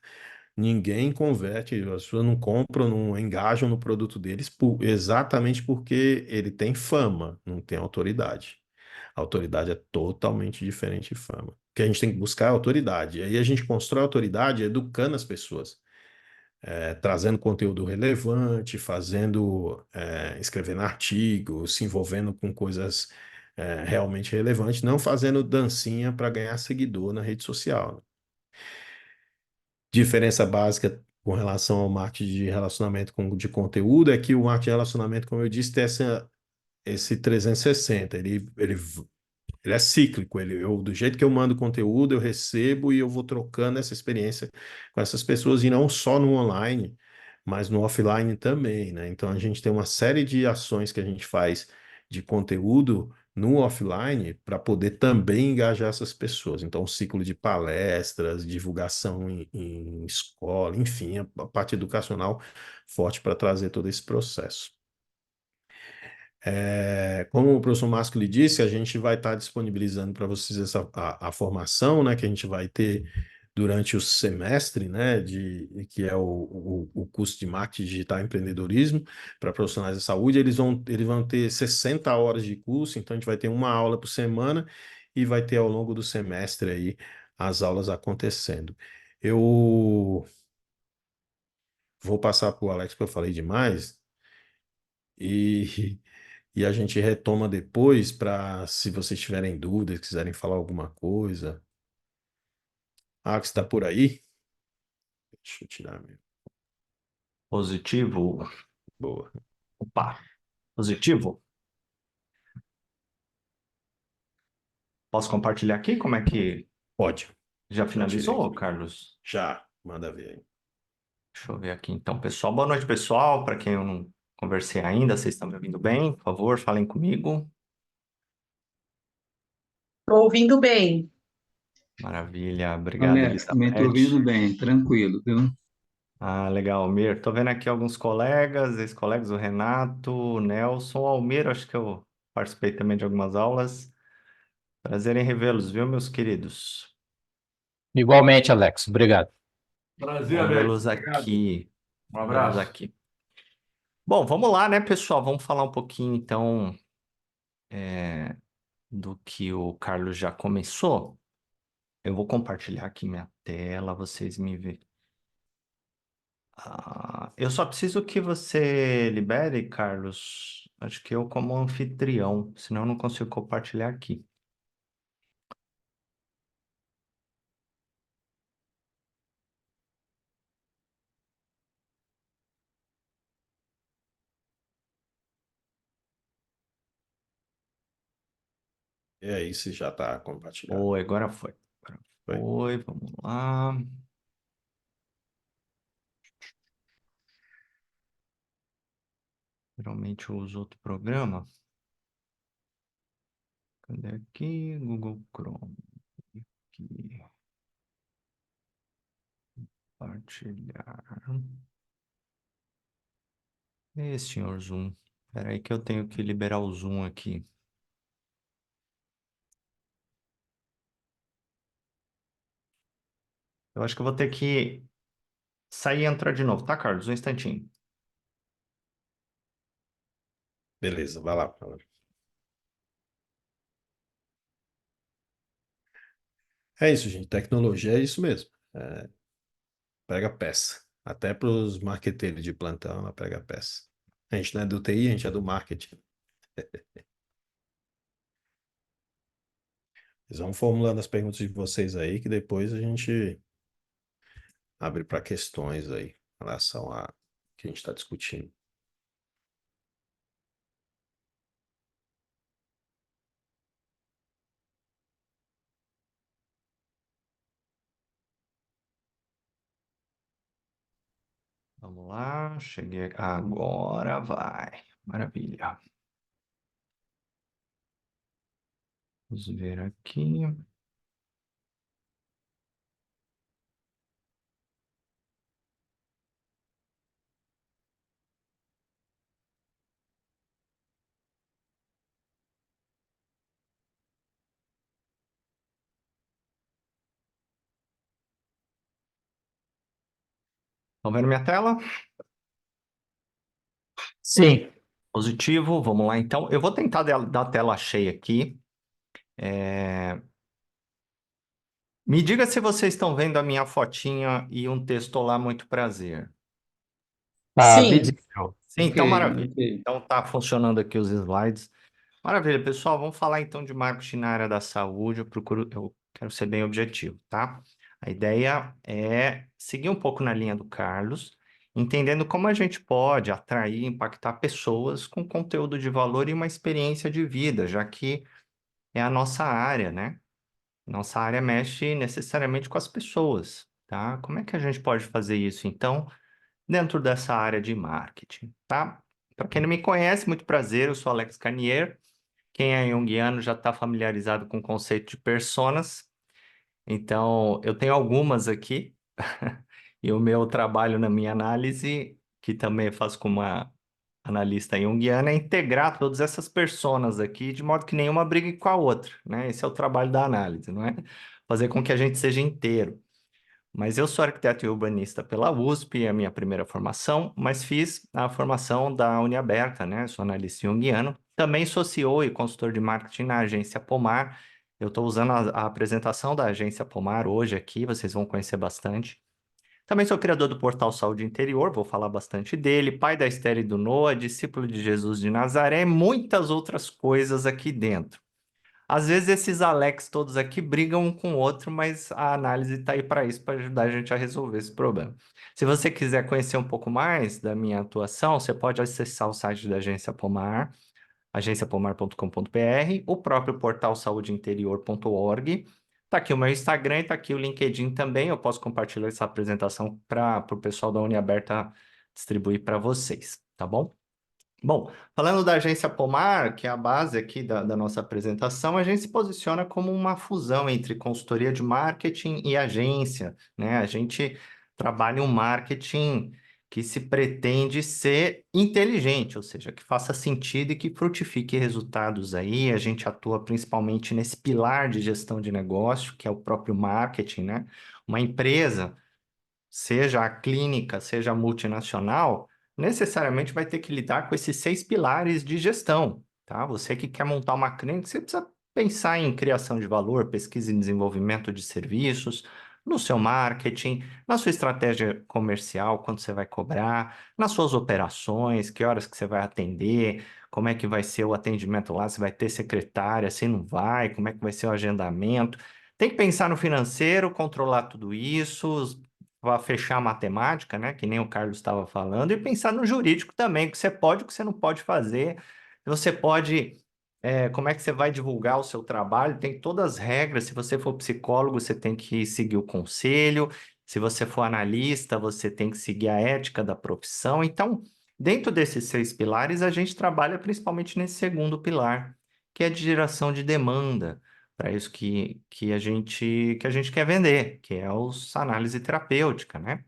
ninguém converte, as pessoas não compram, não engajam no produto deles exatamente porque ele tem fama, não tem autoridade. A autoridade é totalmente diferente de fama. O que a gente tem que buscar é autoridade. E aí a gente constrói autoridade educando as pessoas, trazendo conteúdo relevante, escrevendo artigos, se envolvendo com coisas realmente relevantes, não fazendo dancinha para ganhar seguidor na rede social, né? Diferença básica com relação ao marketing de relacionamento de conteúdo é que o marketing de relacionamento, como eu disse, tem esse 360. Ele é cíclico, do jeito que eu mando conteúdo, eu recebo e eu vou trocando essa experiência com essas pessoas, e não só no online, mas no offline também, né? Então a gente tem uma série de ações que a gente faz de conteúdo no offline para poder também engajar essas pessoas. Então, um ciclo de palestras, divulgação em escola, enfim, a parte educacional forte para trazer todo esse processo. Como o professor Márcio lhe disse, a gente vai estar disponibilizando para vocês a formação, né, que a gente vai ter durante o semestre, né, que é o curso de Marketing Digital e Empreendedorismo para profissionais da saúde. Eles vão ter 60 horas de curso, então a gente vai ter uma aula por semana e vai ter ao longo do semestre aí as aulas acontecendo. Eu vou passar para o Alex, porque eu falei demais, e e a gente retoma depois para, se vocês tiverem dúvidas, quiserem falar alguma coisa. Que está por aí? Deixa eu tirar meu. Positivo. Boa. Opa, positivo. Posso compartilhar aqui? Como é que Pode. já Tirei finalizou, aqui. Carlos? Já. Manda ver aí. Deixa eu ver aqui então, pessoal. Boa noite, pessoal. Para quem eu não conversei ainda, vocês estão me ouvindo bem? Por favor, falem comigo. Estou ouvindo bem. Maravilha. Obrigado, Alex, também estou Elizabeth. ouvindo bem, tranquilo, viu? Ah, legal, Almir. Tô vendo aqui alguns colegas, ex-colegas, o Renato, o Nelson, o Almir, acho que eu participei também de algumas aulas. Prazer em revê-los, viu, meus queridos? Igualmente, Alex. Obrigado. Prazer, Bom Alex. vê-los Obrigado. aqui. Um Vê-los abraço. aqui. Bom, vamos lá, né, pessoal? Vamos falar um pouquinho, então, do que o Carlos já começou. Eu vou compartilhar aqui minha tela, vocês me veem. Eu só preciso que você libere, Carlos. Acho que eu como anfitrião, senão eu não consigo compartilhar aqui. E aí, se já está compartilhado. Oi, agora foi. Agora Foi. foi, vamos lá. Geralmente eu uso outro programa. Cadê aqui? Google Chrome. Aqui. Compartilhar. Senhor Zoom. Espera aí que eu tenho que liberar o Zoom aqui. Eu acho que eu vou ter que sair e entrar de novo, tá, Carlos? Um instantinho. Beleza, vai lá. É isso, gente. Tecnologia é isso mesmo. Pega peça. Até para os marqueteiros de plantão, ela pega peça. A gente não é do TI, a gente é do marketing. Vocês vão formulando as perguntas de vocês aí, que depois a gente abre para questões aí, em relação a que a gente está discutindo. Vamos lá, cheguei. Agora vai. Maravilha. Vamos ver aqui. Estão vendo minha tela? Sim. Positivo, vamos lá então. Eu vou tentar dar a tela cheia aqui. Me diga se vocês estão vendo a minha fotinha e um texto lá, muito prazer. Tá Sim. visível. Sim, então Ok, maravilha. ok. Então tá funcionando aqui os slides. Maravilha, pessoal. Vamos falar então de marketing na área da saúde. Eu quero ser bem objetivo, tá? A ideia é seguir um pouco na linha do Carlos, entendendo como a gente pode atrair e impactar pessoas com conteúdo de valor e uma experiência de vida, já que é a nossa área, né? Nossa área mexe necessariamente com as pessoas, tá? Como é que a gente pode fazer isso, então, dentro dessa área de marketing, tá? Para quem não me conhece, muito prazer, eu sou Alex Carnier. Quem é junguiano já está familiarizado com o conceito de personas. Então, eu tenho algumas aqui, e o meu trabalho na minha análise, que também eu faço como uma analista junguiana, é integrar todas essas personas aqui, de modo que nenhuma brigue com a outra, né? Esse é o trabalho da análise, não é? Fazer com que a gente seja inteiro. Mas eu sou arquiteto e urbanista pela USP, é a minha primeira formação, mas fiz a formação da Uniaberta, né? Sou analista junguiano. Também sou CEO e consultor de marketing na agência Pomar. Eu estou usando a apresentação da agência Pomar hoje aqui, vocês vão conhecer bastante. Também sou criador do portal Saúde Interior, vou falar bastante dele, pai da Esther e do Noah, discípulo de Jesus de Nazaré e muitas outras coisas aqui dentro. Às vezes esses Alex todos aqui brigam um com o outro, mas a análise está aí para isso, para ajudar a gente a resolver esse problema. Se você quiser conhecer um pouco mais da minha atuação, você pode acessar o site da Agência Pomar, agenciapomar.com.br, o próprio portal saudeinterior.org. Tá aqui o meu Instagram e tá aqui o LinkedIn também. Eu posso compartilhar essa apresentação para o pessoal da Uniaberta distribuir para vocês, tá bom? Bom, falando da agência Pomar, que é a base aqui da nossa apresentação, a gente se posiciona como uma fusão entre consultoria de marketing e agência, né? A gente trabalha um marketing que se pretende ser inteligente, ou seja, que faça sentido e que frutifique resultados aí. A gente atua principalmente nesse pilar de gestão de negócio, que é o próprio marketing, né? Uma empresa, seja a clínica, seja a multinacional, necessariamente vai ter que lidar com esses 6 pilares de gestão, tá? Você que quer montar uma clínica, você precisa pensar em criação de valor, pesquisa e desenvolvimento de serviços, no seu marketing, na sua estratégia comercial, quanto você vai cobrar, nas suas operações, que horas que você vai atender, como é que vai ser o atendimento lá, se vai ter secretária, se não vai, como é que vai ser o agendamento. Tem que pensar no financeiro, controlar tudo isso, fechar a matemática, né? Que nem o Carlos estava falando, e pensar no jurídico também, o que você pode, o que você não pode fazer. Você pode, como é que você vai divulgar o seu trabalho? Tem todas as regras. Se você for psicólogo, você tem que seguir o conselho. Se você for analista, você tem que seguir a ética da profissão. Então, dentro desses 6 pilares, a gente trabalha principalmente nesse segundo pilar, que é de geração de demanda para isso que a gente quer vender, que é a análise terapêutica, né?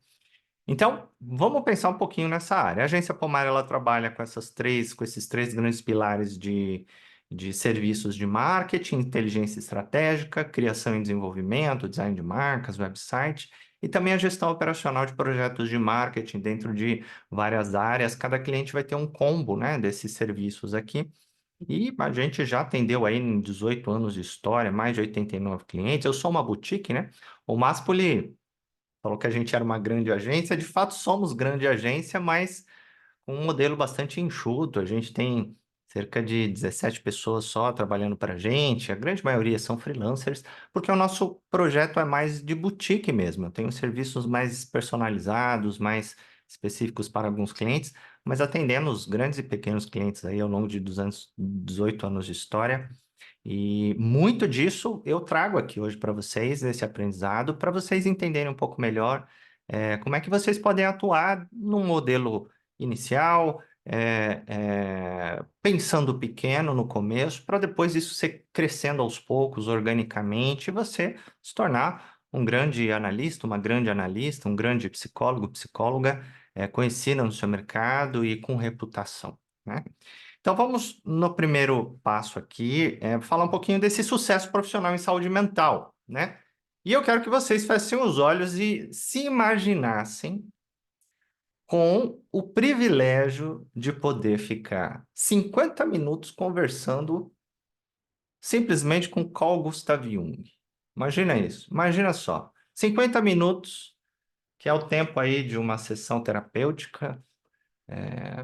Então, vamos pensar um pouquinho nessa área. A agência Pomar, ela trabalha com esses três grandes pilares de serviços de marketing, inteligência estratégica, criação e desenvolvimento, design de marcas, website, e também a gestão operacional de projetos de marketing dentro de várias áreas. Cada cliente vai ter um combo, né, desses serviços aqui. E a gente já atendeu aí em 18 anos de história, mais de 89 clientes. Eu sou uma boutique, né? O Maspoli falou que a gente era uma grande agência. De fato, somos grande agência, mas com um modelo bastante enxuto. A gente tem cerca de 17 pessoas só trabalhando para a gente. A grande maioria são freelancers, porque o nosso projeto é mais de boutique mesmo. Eu tenho serviços mais personalizados, mais específicos para alguns clientes, mas atendendo os grandes e pequenos clientes aí ao longo de 18 anos de história. E muito disso eu trago aqui hoje para vocês, esse aprendizado, para vocês entenderem um pouco melhor como é que vocês podem atuar num modelo inicial, pensando pequeno no começo, para depois isso ser crescendo aos poucos, organicamente, e você se tornar um grande analista, uma grande analista, um grande psicólogo, psicóloga, conhecida no seu mercado e com reputação, né? Então, vamos no primeiro passo aqui, falar um pouquinho desse sucesso profissional em saúde mental, né? E eu quero que vocês fechem os olhos e se imaginassem com o privilégio de poder ficar 50 minutos conversando simplesmente com Carl Gustav Jung. Imagina isso, imagina só, 50 minutos, que é o tempo aí de uma sessão terapêutica,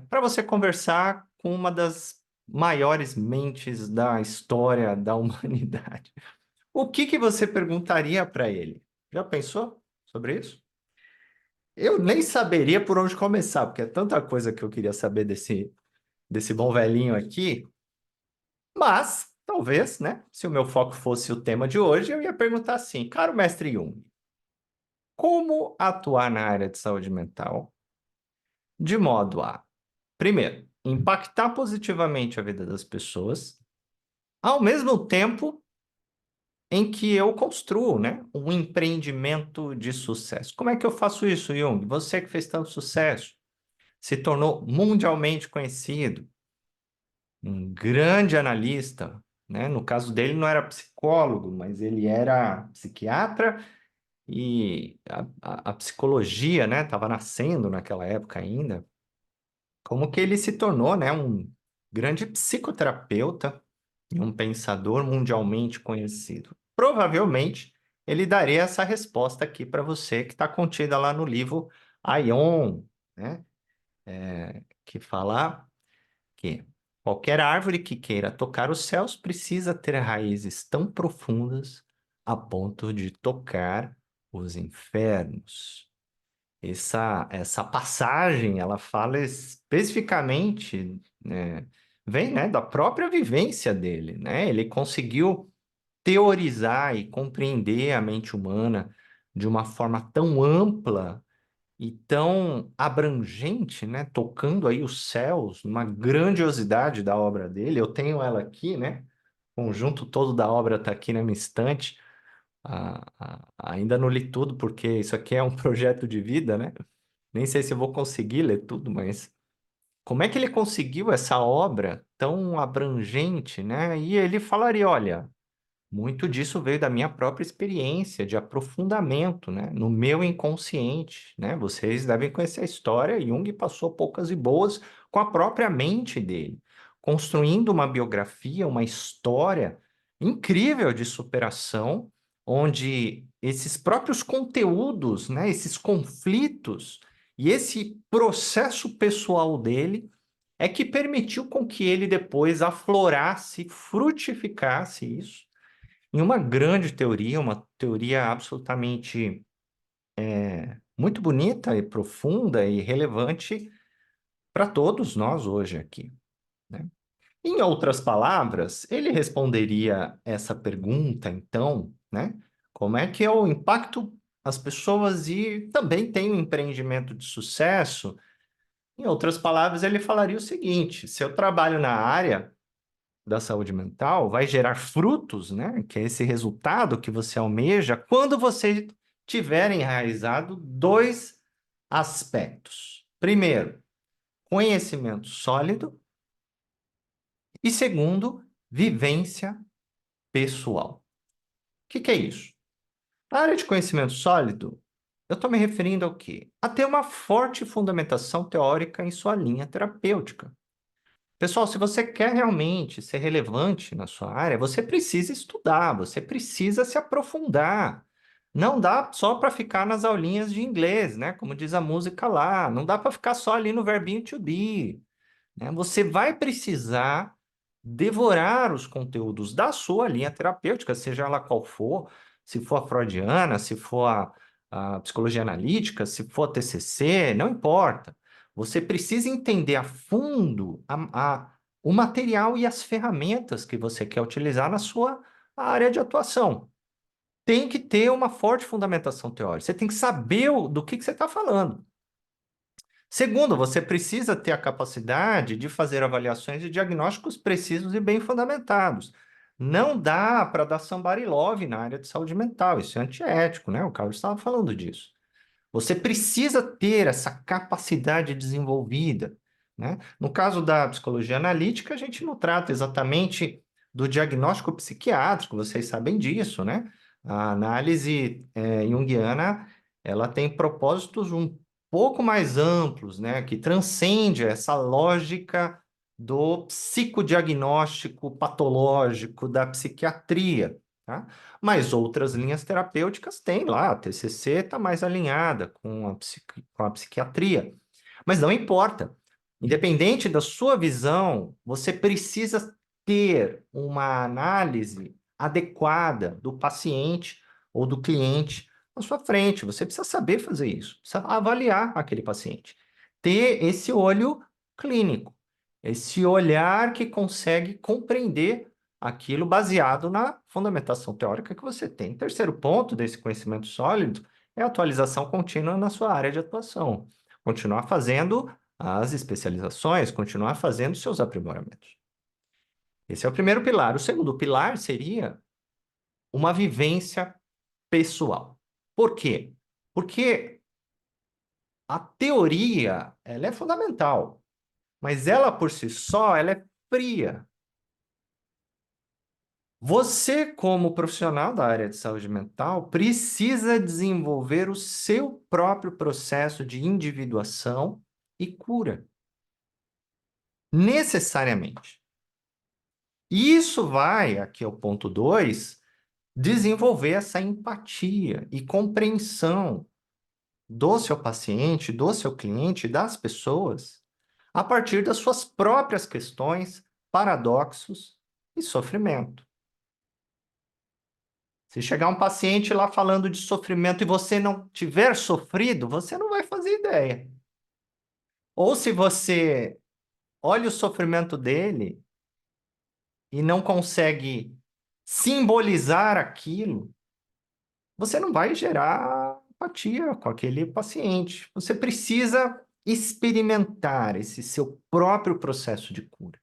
para você conversar com uma das maiores mentes da história da humanidade. O que você perguntaria para ele? Já pensou sobre isso? Eu nem saberia por onde começar, porque é tanta coisa que eu queria saber desse bom velhinho aqui, mas talvez, né, se o meu foco fosse o tema de hoje, eu ia perguntar assim, caro mestre Jung, como atuar na área de saúde mental de modo a, primeiro, impactar positivamente a vida das pessoas, ao mesmo tempo em que eu construo, né, um empreendimento de sucesso. Como é que eu faço isso, Jung? Você que fez tanto sucesso, se tornou mundialmente conhecido, um grande analista, né? No caso dele não era psicólogo, mas ele era psiquiatra e a psicologia, né, estava nascendo naquela época ainda. Como que ele se tornou, né, um grande psicoterapeuta e um pensador mundialmente conhecido. Provavelmente ele daria essa resposta aqui para você, que está contida lá no livro Aion, né? Que fala que qualquer árvore que queira tocar os céus precisa ter raízes tão profundas a ponto de tocar os infernos. Essa passagem, ela fala especificamente, vem, né, da própria vivência dele, né? Ele conseguiu teorizar e compreender a mente humana de uma forma tão ampla e tão abrangente, né? Tocando aí os céus, uma grandiosidade da obra dele. Eu tenho ela aqui, né? O conjunto todo da obra está aqui na minha estante. Ainda não li tudo, porque isso aqui é um projeto de vida, né? Nem sei se eu vou conseguir ler tudo, mas como é que ele conseguiu essa obra tão abrangente, né? E ele falaria, olha, muito disso veio da minha própria experiência de aprofundamento, né, no meu inconsciente, né? Vocês devem conhecer a história. Jung passou poucas e boas com a própria mente dele, construindo uma biografia, uma história incrível de superação, onde esses próprios conteúdos, né, esses conflitos e esse processo pessoal dele é que permitiu com que ele depois aflorasse, frutificasse isso em uma grande teoria, uma teoria absolutamente muito bonita e profunda e relevante para todos nós hoje aqui, né? Em outras palavras, ele responderia essa pergunta, então, né? Como é que eu impacto as pessoas e também tenho um empreendimento de sucesso? Em outras palavras, ele falaria o seguinte: se eu trabalho na área da saúde mental vai gerar frutos, né? Que é esse resultado que você almeja quando você tiver enraizado dois aspectos. Primeiro, conhecimento sólido e segundo, vivência pessoal. O que é isso? Na área de conhecimento sólido, eu estou me referindo ao quê? A ter uma forte fundamentação teórica em sua linha terapêutica. Pessoal, se você quer realmente ser relevante na sua área, você precisa estudar, você precisa se aprofundar. Não dá só para ficar nas aulinhas de inglês, né? Como diz a música lá, não dá para ficar só ali no verbinho to be, né? Você vai precisar devorar os conteúdos da sua linha terapêutica, seja ela qual for, se for a freudiana, se for a psicologia analítica, se for a TCC, não importa. Você precisa entender a fundo o material e as ferramentas que você quer utilizar na sua área de atuação. Tem que ter uma forte fundamentação teórica. Você tem que saber do que você está falando. Segundo, você precisa ter a capacidade de fazer avaliações e diagnósticos precisos e bem fundamentados. Não dá para dar somebody love na área de saúde mental, isso é antiético, né? O Carlos estava falando disso. Você precisa ter essa capacidade desenvolvida, né? No caso da psicologia analítica, a gente não trata exatamente do diagnóstico psiquiátrico, vocês sabem disso, né? A análise junguiana, ela tem propósitos um pouco mais amplos, né? Que transcende essa lógica do psicodiagnóstico patológico da psiquiatria, tá? Mas outras linhas terapêuticas têm lá, a TCC está mais alinhada com a psiquiatria. Mas não importa. Independente da sua visão, você precisa ter uma análise adequada do paciente ou do cliente na sua frente. Você precisa saber fazer isso, precisa avaliar aquele paciente. Ter esse olho clínico, esse olhar que consegue compreender aquilo baseado na fundamentação teórica que você tem. Terceiro ponto desse conhecimento sólido é a atualização contínua na sua área de atuação. Continuar fazendo as especializações, continuar fazendo seus aprimoramentos. Esse é o primeiro pilar. O segundo pilar seria uma vivência pessoal. Por quê? Porque a teoria, ela é fundamental, mas ela por si só, ela é fria. Você, como profissional da área de saúde mental, precisa desenvolver o seu próprio processo de individuação e cura. Necessariamente. E isso vai, aqui é o ponto 2, desenvolver essa empatia e compreensão do seu paciente, do seu cliente, das pessoas, a partir das suas próprias questões, paradoxos e sofrimento. Se chegar um paciente lá falando de sofrimento e você não tiver sofrido, você não vai fazer ideia. Ou se você olha o sofrimento dele e não consegue simbolizar aquilo, você não vai gerar empatia com aquele paciente. Você precisa experimentar esse seu próprio processo de cura.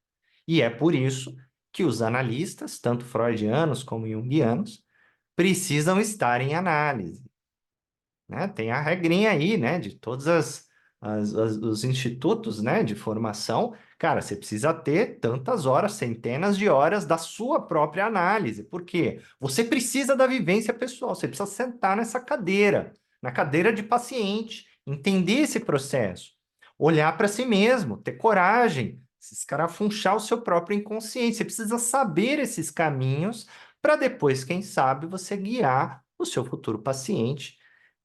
E é por isso que os analistas, tanto freudianos como junguianos, precisam estar em análise, né? Tem a regrinha aí, né, de todos os institutos, né, de formação. Cara, você precisa ter tantas horas, centenas de horas da sua própria análise. Por quê? Você precisa da vivência pessoal, você precisa sentar nessa cadeira, na cadeira de paciente, entender esse processo, olhar para si mesmo, ter coragem, se escarafunchar o seu próprio inconsciente. Você precisa saber esses caminhos para depois, quem sabe, você guiar o seu futuro paciente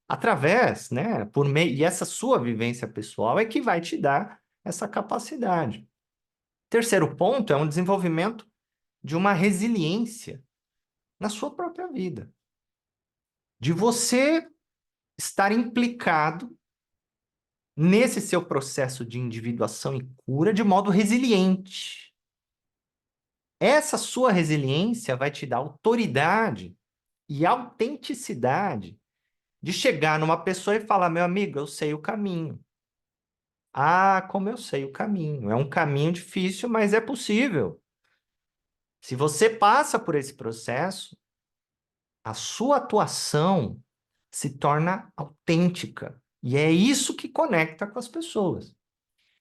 através, né, por meio, e essa sua vivência pessoal é que vai te dar essa capacidade. Terceiro ponto é um desenvolvimento de uma resiliência na sua própria vida. De você estar implicado nesse seu processo de individuação e cura de modo resiliente. Essa sua resiliência vai te dar autoridade e autenticidade de chegar numa pessoa e falar: meu amigo, eu sei o caminho. Ah, como eu sei o caminho. É um caminho difícil, mas é possível. Se você passa por esse processo, a sua atuação se torna autêntica. E é isso que conecta com as pessoas.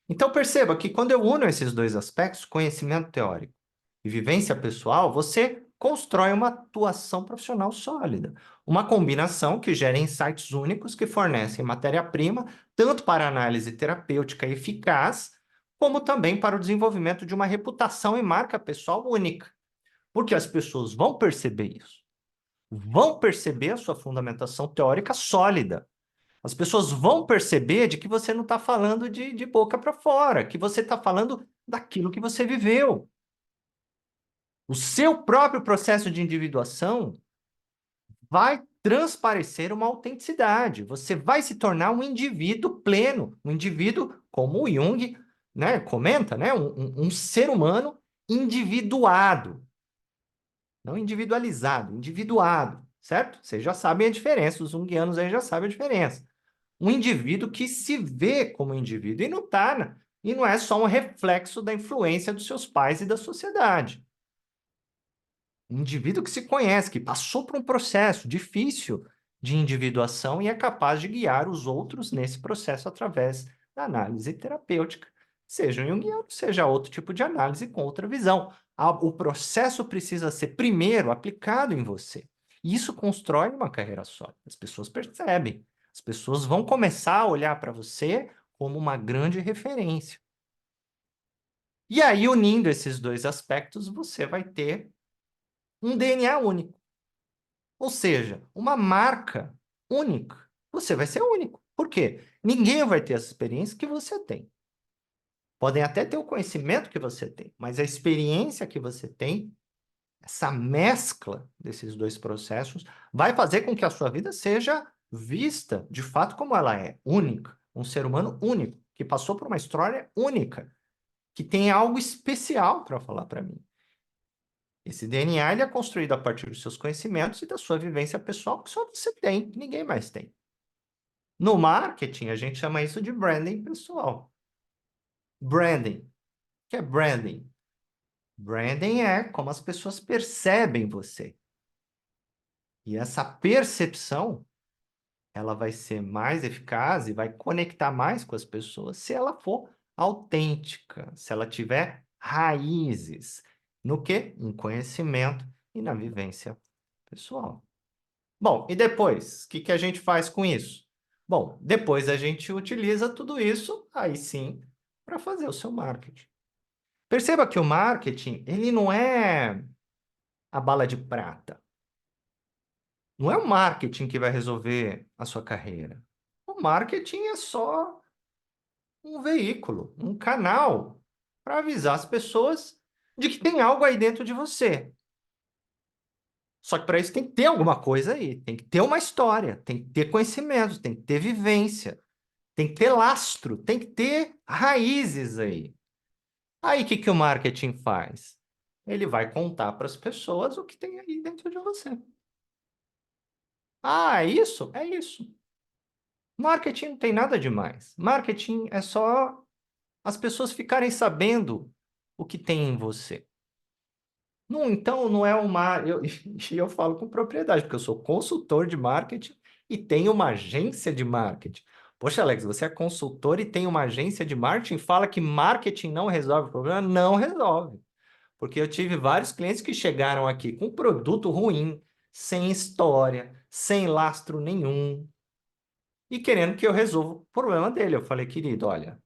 Então perceba que quando eu uno esses dois aspectos, conhecimento teórico e vivência pessoal, você constrói uma atuação profissional sólida. Uma combinação que gera insights únicos que fornecem matéria-prima tanto para a análise terapêutica eficaz, como também para o desenvolvimento de uma reputação e marca pessoal única. Porque as pessoas vão perceber isso. Vão perceber a sua fundamentação teórica sólida. As pessoas vão perceber de que você não está falando de boca para fora, que você está falando daquilo que você viveu. O seu próprio processo de individuação vai transparecer uma autenticidade. Você vai se tornar um indivíduo pleno, um indivíduo, como o Jung, né, comenta, né, um ser humano individuado. Não individualizado, individuado, certo? Vocês já sabem a diferença, os junguianos aí já sabem a diferença. Um indivíduo que se vê como indivíduo e não é só um reflexo da influência dos seus pais e da sociedade. Um indivíduo que se conhece, que passou por um processo difícil de individuação e é capaz de guiar os outros nesse processo através da análise terapêutica, seja junguiano, seja outro tipo de análise com outra visão. O processo precisa ser primeiro aplicado em você. E isso constrói uma carreira sólida. As pessoas percebem. As pessoas vão começar a olhar para você como uma grande referência. E aí, unindo esses dois aspectos, você vai ter um DNA único. Ou seja, uma marca única. Você vai ser único. Por quê? Ninguém vai ter essa experiência que você tem. Podem até ter o conhecimento que você tem, mas a experiência que você tem, essa mescla desses dois processos, vai fazer com que a sua vida seja vista, de fato, como ela é, única. Um ser humano único, que passou por uma história única, que tem algo especial para falar para mim. Esse DNA ele é construído a partir dos seus conhecimentos e da sua vivência pessoal, que só você tem, ninguém mais tem. No marketing, a gente chama isso de branding pessoal. Branding. O que é branding? Branding é como as pessoas percebem você. E essa percepção, ela vai ser mais eficaz e vai conectar mais com as pessoas se ela for autêntica, se ela tiver raízes. No quê? Em conhecimento e na vivência pessoal. Bom, e depois? O que a gente faz com isso? Bom, depois a gente utiliza tudo isso, aí sim, para fazer o seu marketing. Perceba que o marketing, ele não é a bala de prata. Não é o marketing que vai resolver a sua carreira. O marketing é só um veículo, um canal para avisar as pessoas de que tem algo aí dentro de você. Só que para isso tem que ter alguma coisa aí, tem que ter uma história, tem que ter conhecimento, tem que ter vivência, tem que ter lastro, tem que ter raízes aí. Aí o que o marketing faz? ele vai contar para as pessoas o que tem aí dentro de você. Ah, é isso? É isso. Marketing não tem nada demais. Marketing é só as pessoas ficarem sabendo o que tem em você. Não, então, não é uma. Eu falo com propriedade, porque eu sou consultor de marketing e tenho uma agência de marketing. Poxa, Alex, você é consultor e tem uma agência de marketing? Fala que marketing não resolve o problema? Não resolve. Porque eu tive vários clientes que chegaram aqui com produto ruim, sem história, sem lastro nenhum, e querendo que eu resolva o problema dele. Eu falei, querido, olha,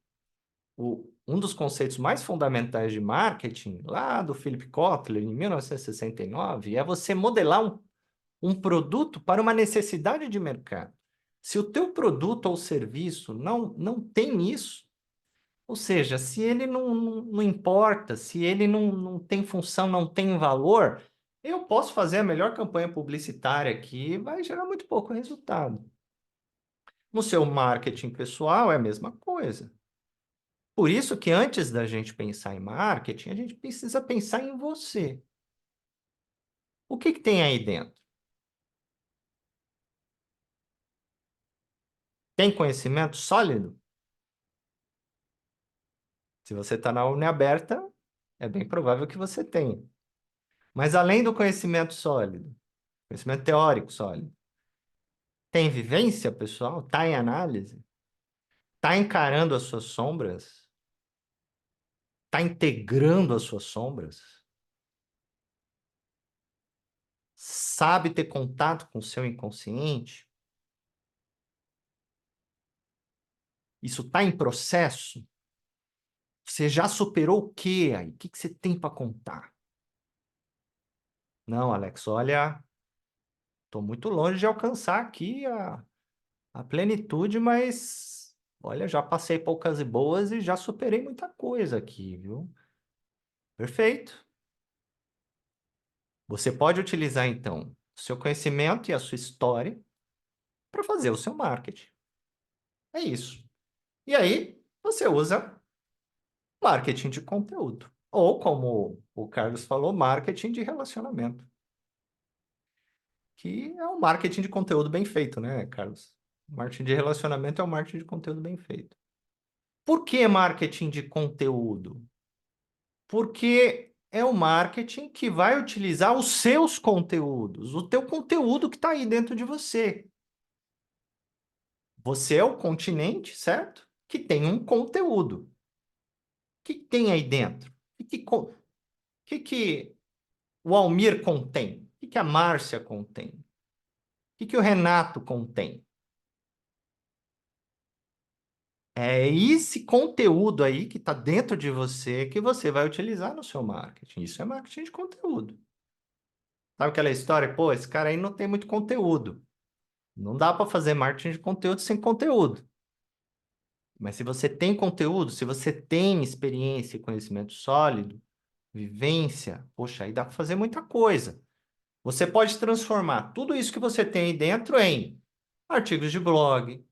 um dos conceitos mais fundamentais de marketing, lá do Philip Kotler, em 1969, é você modelar um produto para uma necessidade de mercado. Se o teu produto ou serviço não tem isso, ou seja, se ele não importa, se ele não tem função, não tem valor, eu posso fazer a melhor campanha publicitária aqui, vai gerar muito pouco resultado. No seu marketing pessoal é a mesma coisa. Por isso que antes da gente pensar em marketing, a gente precisa pensar em você. O que tem aí dentro? Tem conhecimento sólido? Se você está na urna aberta, é bem provável que você tenha. Mas além do conhecimento sólido, conhecimento teórico sólido, tem vivência, pessoal? Está em análise? Está encarando as suas sombras? Está integrando as suas sombras? Sabe ter contato com o seu inconsciente? Isso está em processo? Você já superou o quê aí? O que você tem para contar? Não, Alex, olha, estou muito longe de alcançar aqui a plenitude, mas olha, já passei poucas e boas e já superei muita coisa aqui, viu? Perfeito. Você pode utilizar, então, o seu conhecimento e a sua história para fazer o seu marketing. É isso. E aí, você usa marketing de conteúdo. Ou, como o Carlos falou, marketing de relacionamento. Que é um marketing de conteúdo bem feito, né, Carlos? Marketing de relacionamento é um marketing de conteúdo bem feito. Por que marketing de conteúdo? Porque é o marketing que vai utilizar os seus conteúdos, o teu conteúdo que está aí dentro de você. Você é o continente, certo? Que tem um conteúdo. O que tem aí dentro? O que o Almir contém? O que a Márcia contém? O que o Renato contém? É esse conteúdo aí que está dentro de você que você vai utilizar no seu marketing. Isso é marketing de conteúdo. Sabe aquela história? Pô, esse cara aí não tem muito conteúdo. Não dá para fazer marketing de conteúdo sem conteúdo. Mas se você tem conteúdo, se você tem experiência e conhecimento sólido, vivência, poxa, aí dá para fazer muita coisa. Você pode transformar tudo isso que você tem aí dentro em artigos de blog,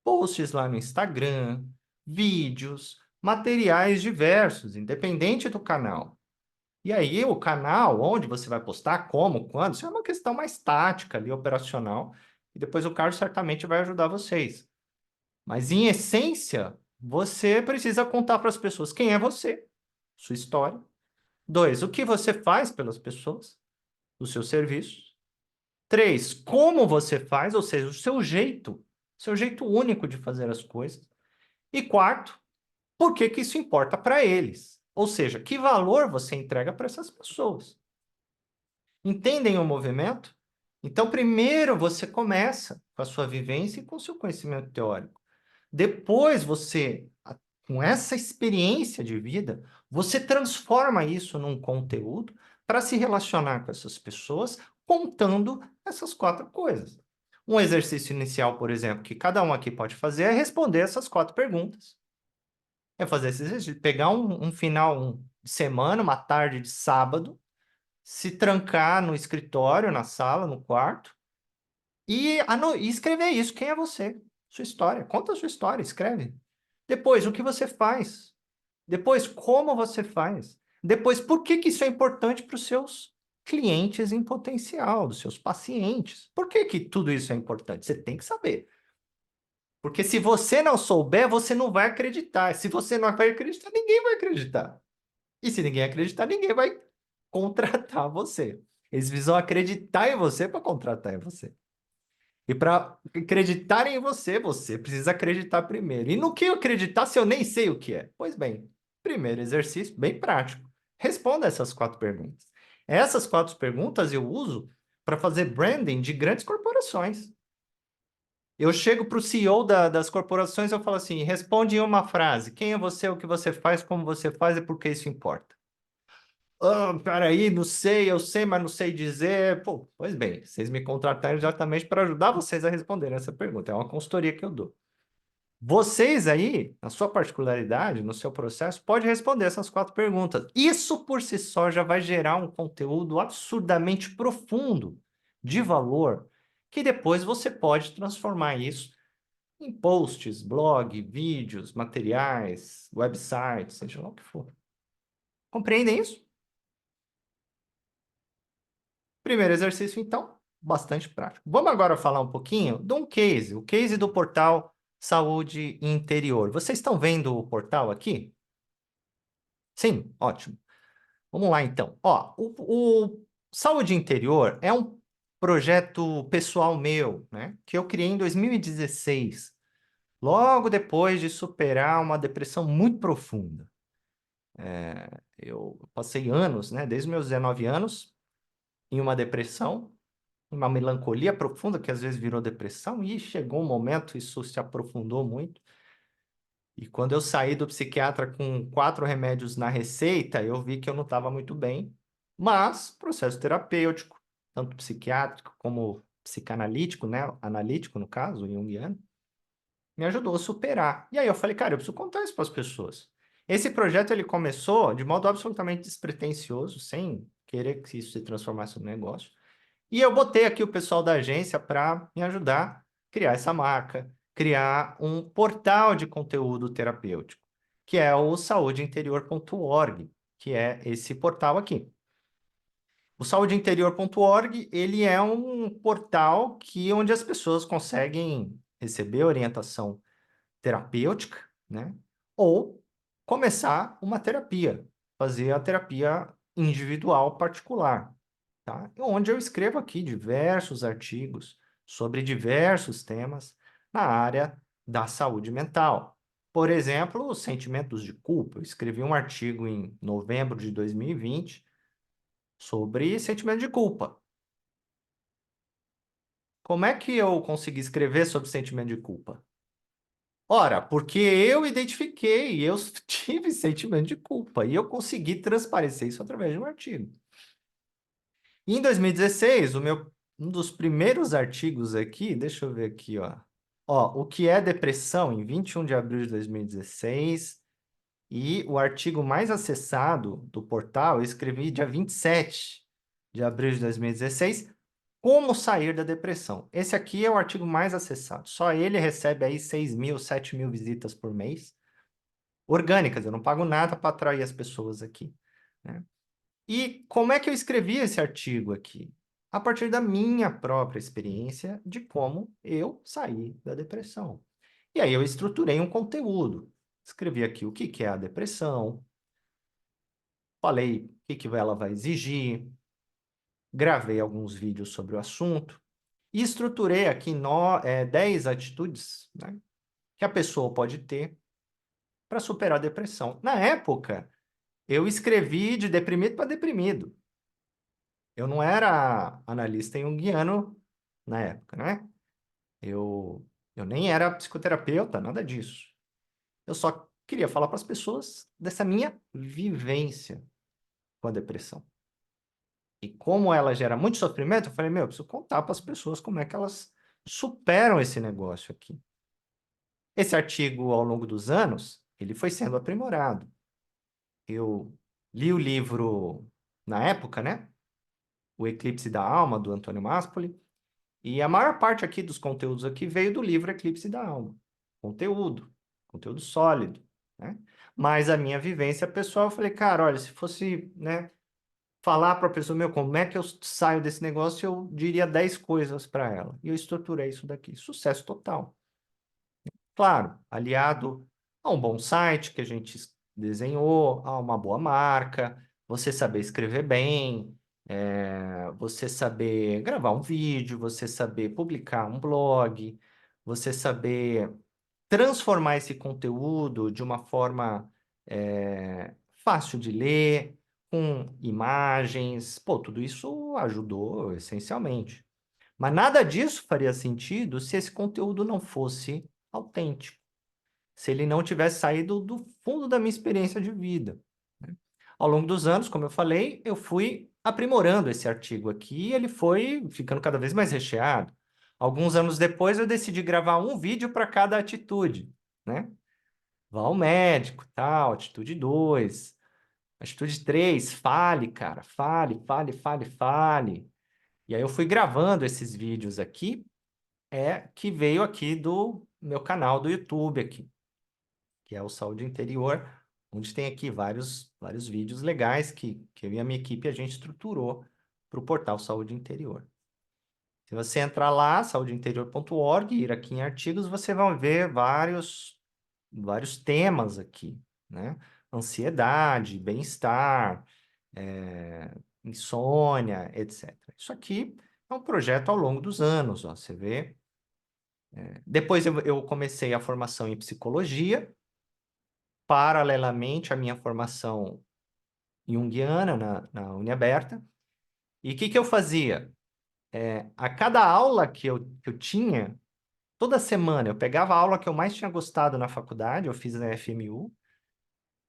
posts lá no Instagram, vídeos, materiais diversos, independente do canal. E aí, o canal, onde você vai postar, como, quando, isso é uma questão mais tática ali, operacional, e depois o Carlos certamente vai ajudar vocês. Mas, em essência, você precisa contar para as pessoas quem é você, sua história. 2, o que você faz pelas pessoas, os seus serviços. 3, como você faz, ou seja, o seu jeito único de fazer as coisas. E 4, por que que isso importa para eles? Ou seja, que valor você entrega para essas pessoas? Entendem o movimento? Então, primeiro você começa com a sua vivência e com o seu conhecimento teórico. Depois você, com essa experiência de vida, você transforma isso num conteúdo para se relacionar com essas pessoas, contando essas 4 coisas. Um exercício inicial, por exemplo, que cada um aqui pode fazer é responder essas 4 perguntas. É fazer esse exercício, pegar um final de semana, uma tarde de sábado, se trancar no escritório, na sala, no quarto, e escrever isso. Quem é você? Sua história. Conta a sua história, escreve. Depois, o que você faz? Depois, como você faz? Depois, por que que isso é importante para os seus clientes em potencial, dos seus pacientes? Por que que tudo isso é importante? Você tem que saber. Porque se você não souber, você não vai acreditar. Se você não vai acreditar, ninguém vai acreditar. E se ninguém acreditar, ninguém vai contratar você. Eles precisam acreditar em você para contratar em você. E para acreditarem em você, você precisa acreditar primeiro. E no que eu acreditar se eu nem sei o que é? Pois bem, primeiro exercício, bem prático. Responda essas 4 perguntas. Essas 4 perguntas eu uso para fazer branding de grandes corporações. Eu chego para o CEO das corporações e eu falo assim, responde em uma frase. Quem é você, o que você faz, como você faz e por que isso importa? Ah, peraí, não sei, eu sei, mas não sei dizer. Pô, pois bem, vocês me contrataram exatamente para ajudar vocês a responder essa pergunta. É uma consultoria que eu dou. Vocês aí, na sua particularidade, no seu processo, pode responder essas 4 perguntas. Isso por si só já vai gerar um conteúdo absurdamente profundo, de valor, que depois você pode transformar isso em posts, blog, vídeos, materiais, websites, seja lá o que for. Compreendem isso? Primeiro exercício, então, bastante prático. Vamos agora falar um pouquinho de um case, o case do portal Saúde Interior. Vocês estão vendo o portal aqui? Sim, ótimo. Vamos lá, então. Ó, o Saúde Interior é um projeto pessoal meu, né, que eu criei em 2016, logo depois de superar uma depressão muito profunda. Eu passei anos, né, desde meus 19 anos, em uma depressão, uma melancolia profunda, que às vezes virou depressão, e chegou um momento, isso se aprofundou muito. E quando eu saí do psiquiatra com 4 remédios na receita, eu vi que eu não estava muito bem, mas processo terapêutico, tanto psiquiátrico como psicanalítico, né, analítico no caso, junguiano, me ajudou a superar. E aí eu falei, cara, eu preciso contar isso para as pessoas. Esse projeto ele começou de modo absolutamente despretensioso, sem querer que isso se transformasse num negócio. E eu botei aqui o pessoal da agência para me ajudar a criar essa marca, criar um portal de conteúdo terapêutico, que é o saudeinterior.org, que é esse portal aqui. O saudeinterior.org, ele é um portal onde as pessoas conseguem receber orientação terapêutica, né? Ou começar uma terapia, fazer a terapia individual particular, tá? Onde eu escrevo aqui diversos artigos sobre diversos temas na área da saúde mental. Por exemplo, os sentimentos de culpa. Eu escrevi um artigo em novembro de 2020 sobre sentimento de culpa. Como é que eu consegui escrever sobre sentimento de culpa? Ora, porque eu identifiquei, eu tive sentimento de culpa e eu consegui transparecer isso através de um artigo. E em 2016, um dos primeiros artigos aqui, deixa eu ver aqui, ó. Ó, o que é depressão, em 21 de abril de 2016, e o artigo mais acessado do portal, eu escrevi dia 27 de abril de 2016, como sair da depressão. Esse aqui é o artigo mais acessado. Só ele recebe aí 6.000, 7.000 visitas por mês. Orgânicas, eu não pago nada para atrair as pessoas aqui, né? E como é que eu escrevi esse artigo aqui? A partir da minha própria experiência de como eu saí da depressão. E aí eu estruturei um conteúdo. Escrevi aqui o que é a depressão, falei o que ela vai exigir, gravei alguns vídeos sobre o assunto e estruturei aqui 10 atitudes, né, que a pessoa pode ter para superar a depressão. Na época, eu escrevi de deprimido para deprimido. Eu não era analista junguiano na época, né? Eu nem era psicoterapeuta, nada disso. Eu só queria falar para as pessoas dessa minha vivência com a depressão. E como ela gera muito sofrimento, eu falei, eu preciso contar para as pessoas como é que elas superam esse negócio aqui. Esse artigo, ao longo dos anos, ele foi sendo aprimorado. Eu li o livro na época, né? O Eclipse da Alma, do Antônio Maspoli, e a maior parte aqui dos conteúdos aqui veio do livro Eclipse da Alma. Conteúdo sólido, né? Mas a minha vivência pessoal, eu falei, cara, olha, se fosse, né, falar para a pessoa, meu, como é que eu saio desse negócio, eu diria 10 coisas para ela. E eu estruturei isso daqui. Sucesso total. Claro, aliado a um bom site que a gente desenhou, a uma boa marca, você saber escrever bem, você saber gravar um vídeo, você saber publicar um blog, você saber transformar esse conteúdo de uma forma fácil de ler, com imagens. Pô, tudo isso ajudou essencialmente. Mas nada disso faria sentido se esse conteúdo não fosse autêntico, se ele não tivesse saído do fundo da minha experiência de vida, né? Ao longo dos anos, como eu falei, eu fui aprimorando esse artigo aqui e ele foi ficando cada vez mais recheado. Alguns anos depois, eu decidi gravar um vídeo para cada atitude, né? Vá ao médico, tal, atitude 2, atitude 3, fale, cara, fale, fale, fale, fale. E aí eu fui gravando esses vídeos aqui, que veio aqui do meu canal do YouTube aqui, que é o Saúde Interior, onde tem aqui vários vídeos legais que eu e a minha equipe a gente estruturou para o portal Saúde Interior. Se você entrar lá, saudeinterior.org, ir aqui em artigos, você vai ver vários temas aqui, né? Ansiedade, bem-estar, insônia, etc. Isso aqui é um projeto ao longo dos anos, ó, você vê. Depois eu comecei a formação em psicologia, paralelamente à minha formação junguiana na Uniaberta. E o que que eu fazia? A cada aula que eu tinha, toda semana eu pegava a aula que eu mais tinha gostado na faculdade, eu fiz na FMU,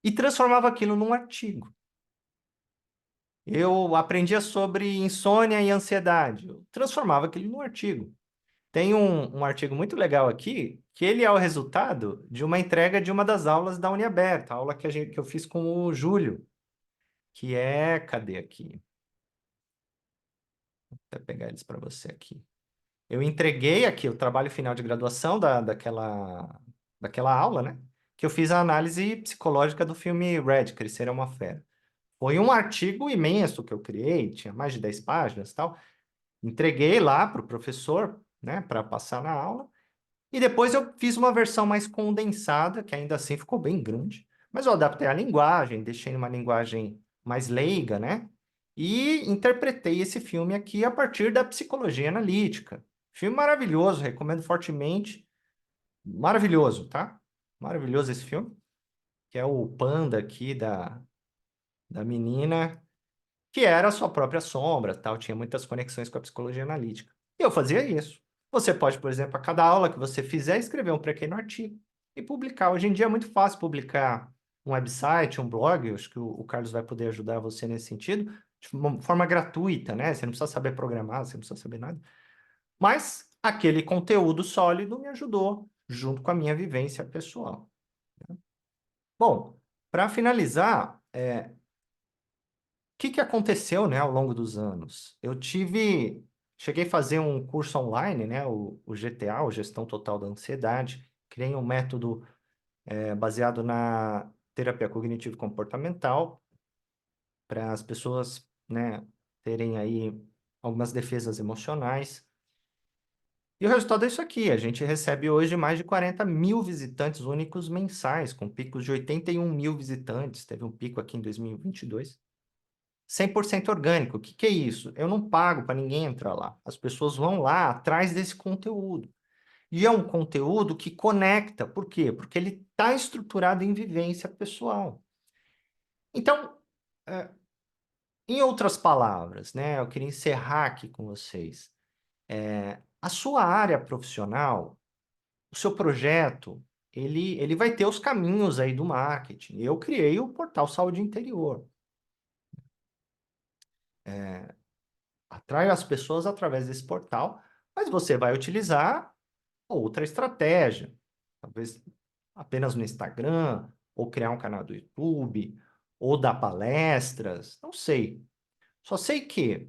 e transformava aquilo num artigo. Eu aprendia sobre insônia e ansiedade, eu transformava aquilo num artigo. Tem um artigo muito legal aqui, que ele é o resultado de uma entrega de uma das aulas da Uniaberta, a aula que eu fiz com o Júlio, que é... Cadê aqui? Vou até pegar eles para você aqui. Eu entreguei aqui o trabalho final de graduação daquela aula, né? Que eu fiz a análise psicológica do filme Red, Crescer é uma Fera. Foi um artigo imenso que eu criei, tinha mais de 10 páginas e tal. Entreguei lá para o professor, né, para passar na aula. E depois eu fiz uma versão mais condensada, que ainda assim ficou bem grande. Mas eu adaptei a linguagem, deixei numa linguagem mais leiga, né? E interpretei esse filme aqui a partir da psicologia analítica. Filme maravilhoso, recomendo fortemente. Maravilhoso, tá? Maravilhoso esse filme, que é o Panda aqui da menina, que era a sua própria sombra, tal, tinha muitas conexões com a psicologia analítica. E eu fazia isso. Você pode, por exemplo, a cada aula que você fizer, escrever um pequeno artigo e publicar. Hoje em dia é muito fácil publicar um website, um blog, eu acho que o Carlos vai poder ajudar você nesse sentido, de uma forma gratuita, né? Você não precisa saber programar, você não precisa saber nada. Mas aquele conteúdo sólido me ajudou, junto com a minha vivência pessoal. Bom, para finalizar, que aconteceu, né, ao longo dos anos? Cheguei a fazer um curso online, né, o GTA, o Gestão Total da Ansiedade, criei um método baseado na terapia cognitivo-comportamental para as pessoas, né, terem aí algumas defesas emocionais. E o resultado é isso aqui, a gente recebe hoje mais de 40 mil visitantes únicos mensais, com picos de 81 mil visitantes, teve um pico aqui em 2022. 100% orgânico. O que que é isso? Eu não pago para ninguém entrar lá. As pessoas vão lá atrás desse conteúdo. E é um conteúdo que conecta. Por quê? Porque ele está estruturado em vivência pessoal. Então, em outras palavras, né, eu queria encerrar aqui com vocês. A sua área profissional, o seu projeto, ele vai ter os caminhos aí do marketing. Eu criei o portal Saúde Interior. Atrai as pessoas através desse portal, mas você vai utilizar outra estratégia. Talvez apenas no Instagram, ou criar um canal do YouTube, ou dar palestras, não sei. Só sei que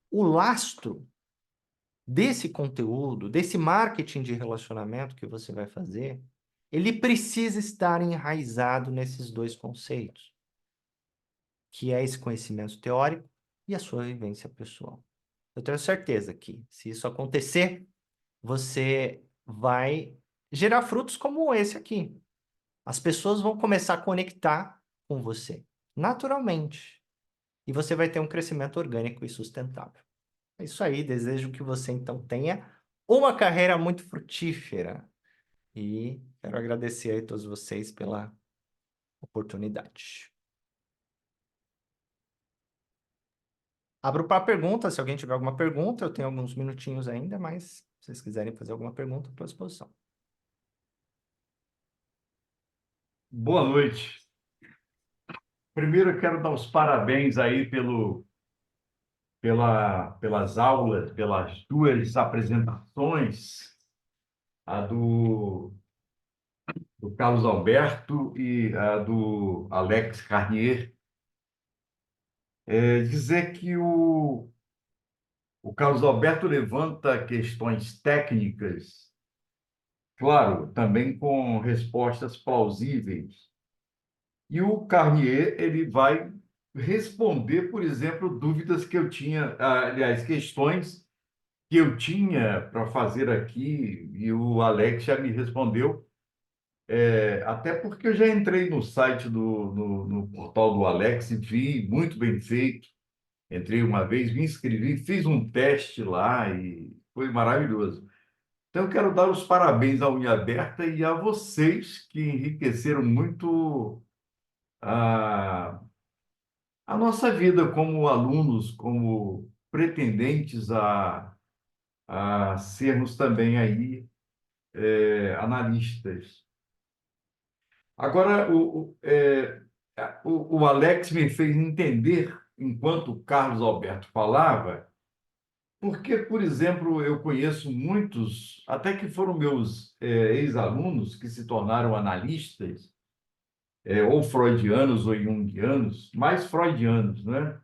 o lastro desse conteúdo, desse marketing de relacionamento que você vai fazer, ele precisa estar enraizado nesses dois conceitos, que é esse conhecimento teórico e a sua vivência pessoal. Eu tenho certeza que, se isso acontecer, você vai gerar frutos como esse aqui. As pessoas vão começar a conectar com você, naturalmente. E você vai ter um crescimento orgânico e sustentável. É isso aí, desejo que você então tenha uma carreira muito frutífera. E quero agradecer a todos vocês pela oportunidade. Abro para pergunta, se alguém tiver alguma pergunta, eu tenho alguns minutinhos ainda, mas se vocês quiserem fazer alguma pergunta, estou à disposição. Boa noite. Primeiro, eu quero dar os parabéns aí pelas aulas, pelas duas apresentações, a do Carlos Alberto e a do Alex Carnier. Dizer que o Carlos Alberto levanta questões técnicas, claro, também com respostas plausíveis. E o Carnier, ele vai responder, por exemplo, dúvidas que eu tinha, aliás, questões que eu tinha para fazer aqui, e o Alex já me respondeu, até porque eu já entrei no site no portal do Alex e vi muito bem feito. Entrei uma vez, me inscrevi, fiz um teste lá e foi maravilhoso. Então, eu quero dar os parabéns à Unha Aberta e a vocês que enriqueceram muito a nossa vida como alunos, como pretendentes a sermos também aí analistas. Agora, o Alex me fez entender, enquanto o Carlos Alberto falava, porque, por exemplo, eu conheço muitos, até que foram meus ex-alunos, que se tornaram analistas, ou freudianos ou junguianos, mais freudianos, né?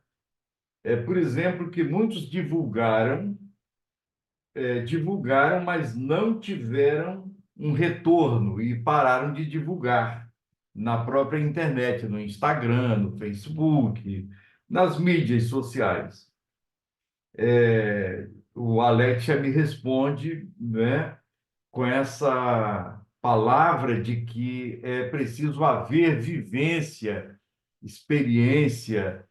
Por exemplo, que muitos divulgaram, mas não tiveram um retorno e pararam de divulgar na própria internet, no Instagram, no Facebook, nas mídias sociais. O Alexia me responde, né, com essa palavra de que é preciso haver vivência, experiência,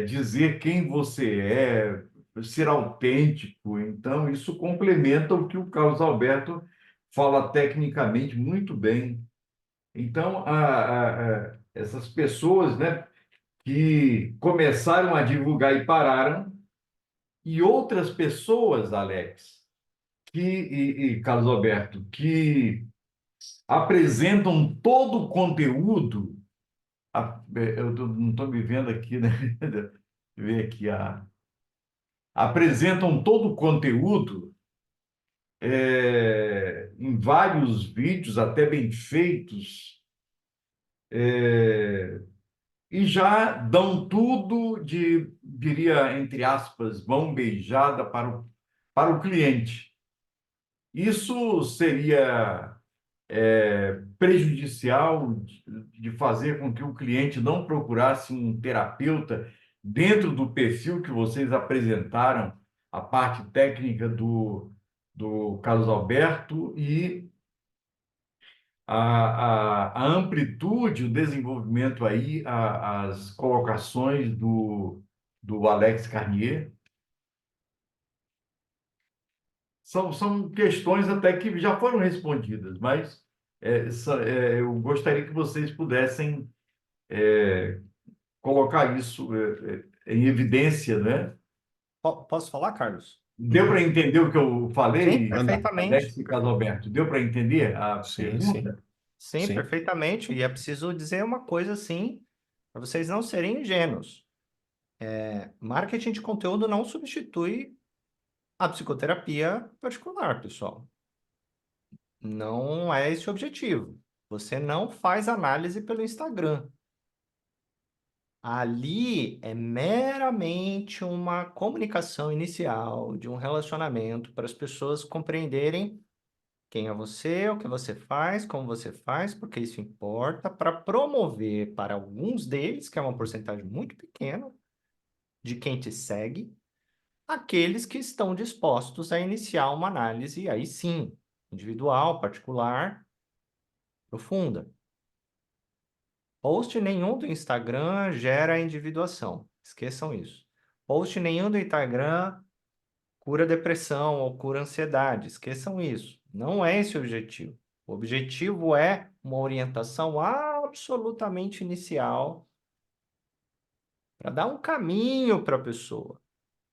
dizer quem você ser autêntico. Então, isso complementa o que o Carlos Alberto fala tecnicamente muito bem. Então, essas pessoas, né, que começaram a divulgar e pararam, e outras pessoas, Alex, e Carlos Alberto, que apresentam todo o conteúdo. Não estou me vendo aqui, né? Deixa eu ver aqui. Apresentam todo o conteúdo em vários vídeos, até bem feitos, e já dão tudo diria, entre aspas, mão beijada para o cliente. Isso seria prejudicial de fazer com que o cliente não procurasse um terapeuta dentro do perfil que vocês apresentaram, a parte técnica do Carlos Alberto e a amplitude, o desenvolvimento aí, as colocações do Alex Carnier. São questões até que já foram respondidas, mas eu gostaria que vocês pudessem colocar isso em evidência, né? Posso falar, Carlos? Deu para entender o que eu Sim, falei, perfeitamente. Alex e Carlos Alberto? Deu para entender a Sim, pergunta? Sim, Sim. perfeitamente. E é preciso dizer uma coisa assim, para vocês não serem ingênuos. Marketing de conteúdo não substitui a psicoterapia particular, pessoal. Não é esse o objetivo. Você não faz análise pelo Instagram. Ali é meramente uma comunicação inicial de um relacionamento para as pessoas compreenderem quem é você, o que você faz, como você faz, porque isso importa para promover para alguns deles, que é uma porcentagem muito pequena de quem te segue, aqueles que estão dispostos a iniciar uma análise, aí sim, individual, particular, profunda. Post nenhum do Instagram gera individuação. Esqueçam isso. Post nenhum do Instagram cura depressão ou cura ansiedade. Esqueçam isso. Não é esse o objetivo. O objetivo é uma orientação absolutamente inicial para dar um caminho para a pessoa.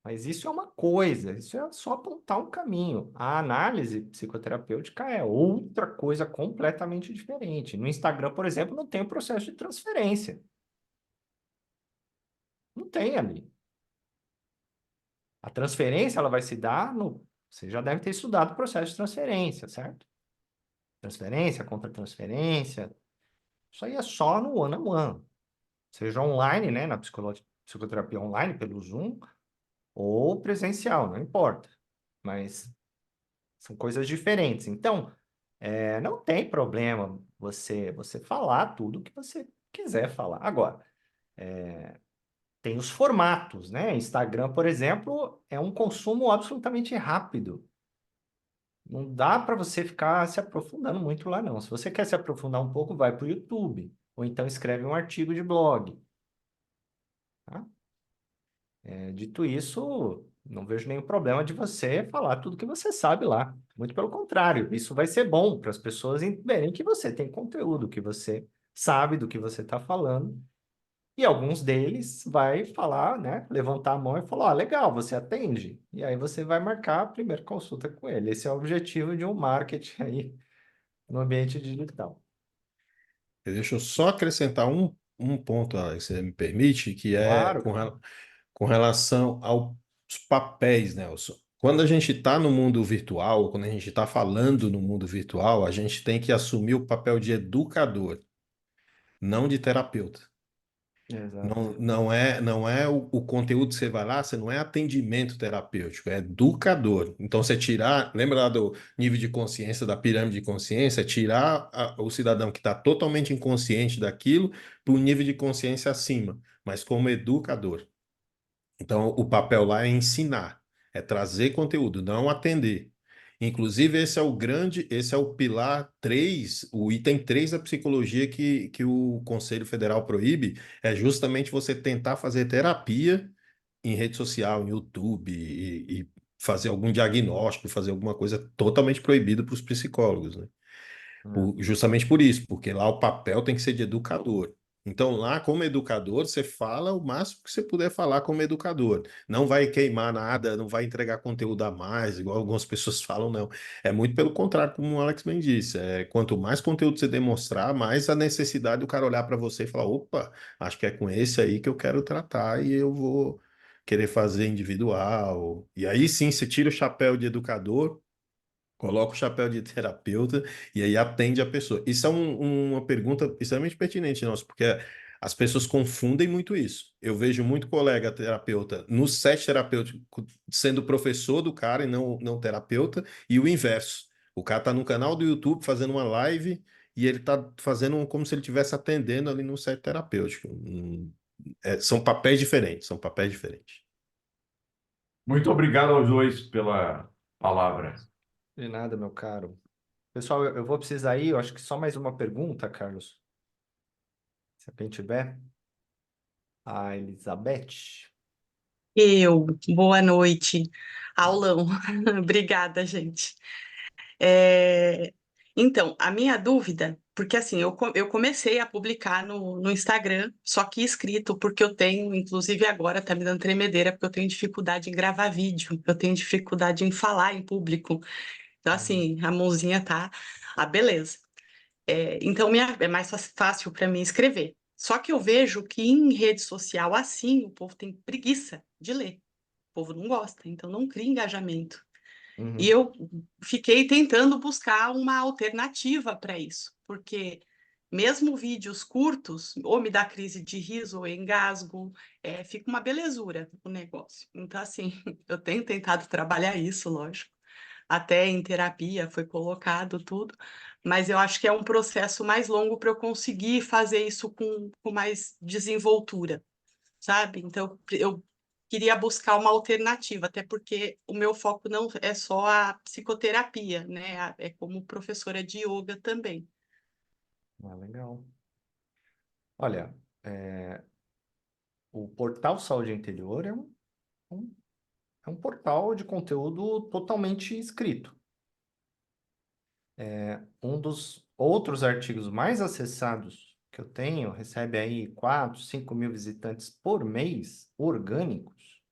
Mas isso é uma coisa, isso é só apontar um caminho. A análise psicoterapêutica é outra coisa completamente diferente. No Instagram, por exemplo, não tem o processo de transferência. Não tem ali. A transferência, ela vai se dar no... Você já deve ter estudado o processo de transferência, certo? Transferência, contra-transferência. Isso aí é só no one-on-one. Seja online, né? Na psicoterapia online, pelo Zoom, ou presencial, não importa. Mas são coisas diferentes. Então, não tem problema você falar tudo que você quiser falar. Agora, tem os formatos, né? Instagram, por exemplo, é um consumo absolutamente rápido. Não dá para você ficar se aprofundando muito lá, não. Se você quer se aprofundar um pouco, vai para o YouTube. Ou então escreve um artigo de blog. Tá? Dito isso, não vejo nenhum problema de você falar tudo que você sabe lá. Muito pelo contrário, isso vai ser bom para as pessoas verem que você tem conteúdo, que você sabe do que você está falando. E alguns deles vai falar, né? Levantar a mão e falar: legal, você atende. E aí você vai marcar a primeira consulta com ele. Esse é o objetivo de um marketing aí no ambiente digital. Deixa eu só acrescentar um ponto, Alex, se você me permite, que é Claro, claro. com relação aos papéis, né, Nelson? Quando a gente está no mundo virtual, quando a gente está falando no mundo virtual, a gente tem que assumir o papel de educador, não de terapeuta. Exato. Não é o conteúdo que você vai lá, você não é atendimento terapêutico, é educador. Então, você tirar, lembra lá do nível de consciência, da pirâmide de consciência, tirar o cidadão que está totalmente inconsciente daquilo para o nível de consciência acima, mas como educador. Então, o papel lá é ensinar, é trazer conteúdo, não atender. Inclusive, esse é o pilar 3, o item 3 da psicologia que o Conselho Federal proíbe, é justamente você tentar fazer terapia em rede social, em YouTube, e fazer algum diagnóstico, fazer alguma coisa totalmente proibida para os psicólogos, né? Justamente por isso, porque lá o papel tem que ser de educador. Então, lá, como educador, você fala o máximo que você puder falar como educador. Não vai queimar nada, não vai entregar conteúdo a mais, igual algumas pessoas falam, não. É muito pelo contrário, como o Alex bem disse. Quanto mais conteúdo você demonstrar, mais a necessidade do cara olhar para você e falar: opa, acho que é com esse aí que eu quero tratar e eu vou querer fazer individual. E aí sim, você tira o chapéu de educador, coloca o chapéu de terapeuta e aí atende a pessoa. Isso é uma pergunta extremamente pertinente, nossa, porque as pessoas confundem muito isso. Eu vejo muito colega terapeuta no set terapêutico sendo professor do cara e não terapeuta, e o inverso. O cara tá no canal do YouTube fazendo uma live e ele tá fazendo como se ele estivesse atendendo ali no set terapêutico. São papéis diferentes, são papéis diferentes. Muito obrigado aos dois pela palavra. De nada, meu caro. Pessoal, eu vou precisar ir. Eu acho que só mais uma pergunta, Carlos. Se alguém tiver. A Elizabeth. Boa noite. Aulão. Obrigada, gente. É, Então, a minha dúvida, porque assim, eu comecei a publicar no Instagram, só que escrito, porque eu tenho, inclusive agora tá me dando tremedeira, porque eu tenho dificuldade em gravar vídeo, eu tenho dificuldade em falar em público. Então, assim, a mãozinha tá. Ah, beleza. Então, é mais fácil para mim escrever. Só que eu vejo que em rede social, assim, o povo tem preguiça de ler. O povo não gosta, então não cria engajamento. E Uhum. eu fiquei tentando buscar uma alternativa para isso, porque mesmo vídeos curtos, ou me dá crise de riso, ou engasgo, fica uma belezura o negócio. Então, assim, eu tenho tentado trabalhar isso, lógico, até em terapia foi colocado tudo, mas eu acho que é um processo mais longo para eu conseguir fazer isso com mais desenvoltura, sabe? Então, eu queria buscar uma alternativa, até porque o meu foco não é só a psicoterapia, né? É como professora de yoga também. Ah, legal. Olha, o portal Saúde Interior um- é um portal de conteúdo totalmente escrito. Um dos outros artigos mais acessados que eu tenho recebe aí 4, 5 mil visitantes por mês, orgânicos.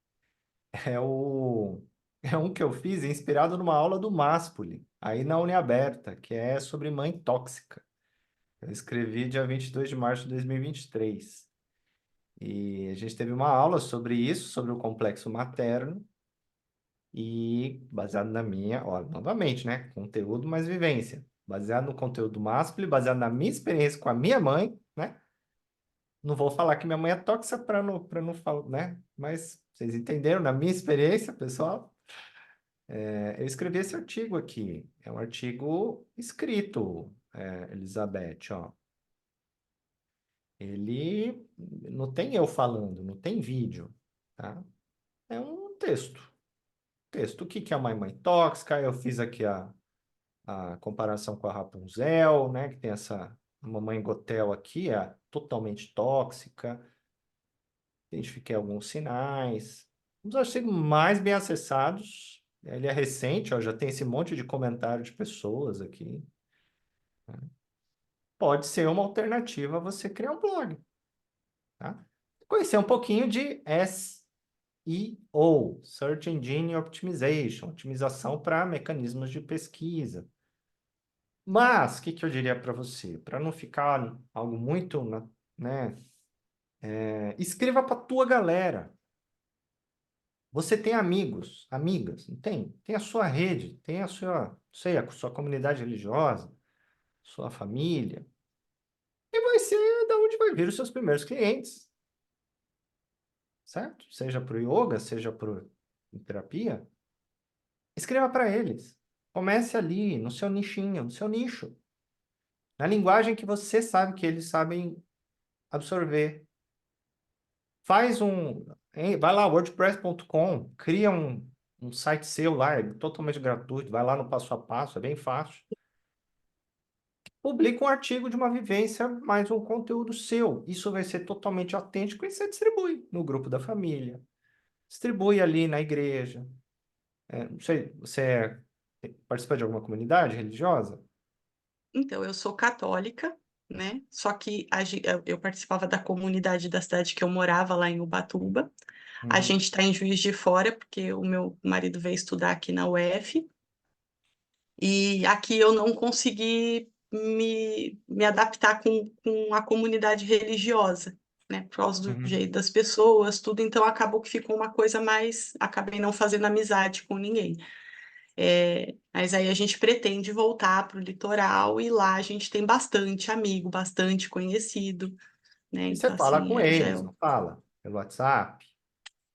É o é um que eu fiz inspirado numa aula do Maspoli, aí na Uniaberta, que é sobre mãe tóxica. Eu escrevi dia 22 de março de 2023. E a gente teve uma aula sobre isso, sobre o complexo materno, e baseado na minha, ó, novamente, né? Conteúdo mais vivência. Baseado no conteúdo Maspoli, baseado na minha experiência com a minha mãe, né? Não vou falar que minha mãe é tóxica para não falar, né? Mas vocês entenderam, na minha experiência, pessoal. Eu escrevi esse artigo aqui. É um artigo escrito, Elizabeth, ó. Ele não tem eu falando, não tem vídeo, tá? É um texto. Texto. O que que é uma mãe tóxica? Eu fiz aqui a comparação com a Rapunzel, né? Que tem essa mamãe Gothel aqui, é totalmente tóxica. Identifiquei alguns sinais. Um dos artigos mais bem acessados. Ele é recente, ó, já tem esse monte de comentário de pessoas aqui. Pode ser uma alternativa a você criar um blog, tá? Conhecer um pouquinho de SEO, Search Engine Optimization, otimização para mecanismos de pesquisa. Mas, o que que eu diria para você? Para não ficar algo muito, né? Escreva para tua galera. Você tem amigos, amigas, não tem? Tem a sua rede, tem a sua, não sei, a sua comunidade religiosa, sua família. E vai ser da onde vai vir os seus primeiros clientes, certo? Seja para o yoga, seja para terapia. Escreva para eles. Comece ali, no seu nichinho, no seu nicho. Na linguagem que você sabe que eles sabem absorver. Vai lá, wordpress.com, cria um site seu lá, é totalmente gratuito, vai lá no passo a passo, é bem fácil. Publica um artigo de uma vivência, mais um conteúdo seu. Isso vai ser totalmente autêntico e você distribui no grupo da família. Distribui ali na igreja. Não sei, participa de alguma comunidade religiosa? Então, eu sou católica, né? Só que eu participava da comunidade da cidade que eu morava, lá em Ubatuba. A Uhum. gente está em Juiz de Fora, porque o meu marido veio estudar aqui na UF. E aqui eu não consegui me adaptar com a comunidade religiosa, né? Por causa do Uhum. jeito das pessoas, tudo. Então, acabou que ficou uma coisa mais. Acabei não fazendo amizade com ninguém. Mas aí a gente pretende voltar para o litoral e lá a gente tem bastante amigo, bastante conhecido, né? E você Então, fala assim, com eles, não fala? Pelo WhatsApp?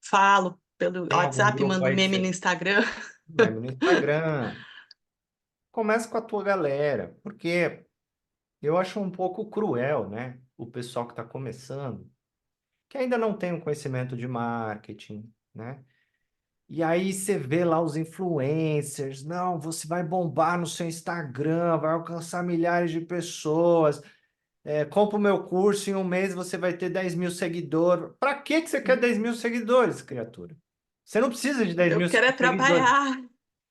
falo pelo Tem algum WhatsApp, grupo mando aí que meme no você... Instagram. Meme no Instagram. Começa com a tua galera, porque eu acho um pouco cruel, né? O pessoal que está começando, que ainda não tem um conhecimento de marketing, né? E aí você vê lá os influencers, não, você vai bombar no seu Instagram, vai alcançar milhares de pessoas, compra o meu curso, em um mês você vai ter 10 mil seguidores. Para que você quer 10 mil seguidores, criatura? Você não precisa de 10 Eu mil quero é seguidores. trabalhar.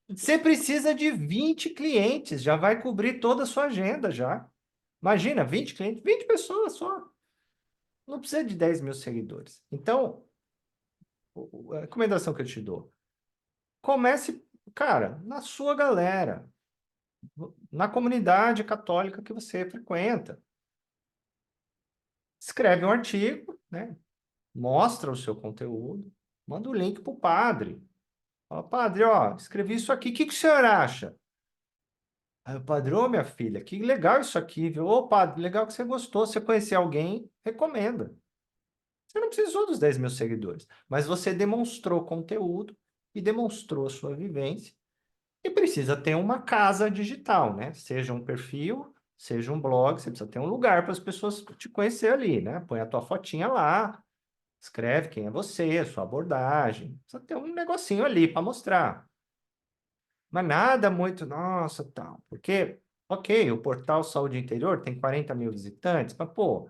Você precisa de 20 clientes, já vai cobrir toda a sua agenda já. Imagina, 20 clientes, 20 pessoas só. Não precisa de 10 mil seguidores. Então, a recomendação que eu te dou, comece, cara, na sua galera, na comunidade católica que você frequenta. Escreve um artigo, né? Mostra o seu conteúdo, manda o link para o padre. Fala, padre, ó, escrevi isso aqui, o que que o senhor acha? Aí o padre, ô minha filha, que legal isso aqui, viu? Ô padre, legal que você gostou. Se você conhecer alguém, recomenda. Você não precisou dos 10 mil seguidores, mas você demonstrou conteúdo e demonstrou sua vivência E precisa ter uma casa digital, né? Seja um perfil, seja um blog, você precisa ter um lugar para as pessoas te conhecer ali, né? Põe a tua fotinha lá, escreve quem é você, a sua abordagem. Precisa ter um negocinho ali para mostrar. Mas nada muito, nossa, tal. Porque, ok, o portal Saúde Interior tem 40 mil visitantes, mas, pô,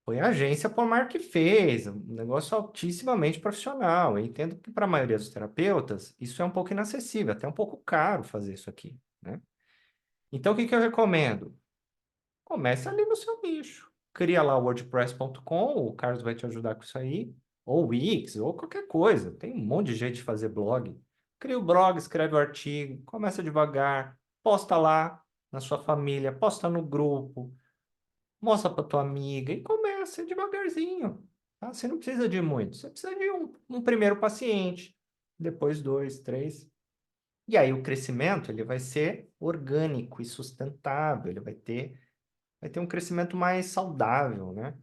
foi a agência Pomar que fez, um negócio altissimamente profissional. Eu entendo que para a maioria dos terapeutas isso é um pouco inacessível, até um pouco caro fazer isso aqui, né? Então, o que que eu recomendo? Comece ali no seu nicho. Cria lá o wordpress.com, o Carlos vai te ajudar com isso aí, ou o Wix, ou qualquer coisa. Tem um monte de jeito de fazer blog. Cria o blog, escreve o artigo, começa devagar, posta lá na sua família, posta no grupo, mostra para tua amiga e começa devagarzinho. Tá? Você não precisa de muito, você precisa de um primeiro paciente, depois dois, três. E aí o crescimento ele vai ser orgânico e sustentável, ele vai ter um crescimento mais saudável, né?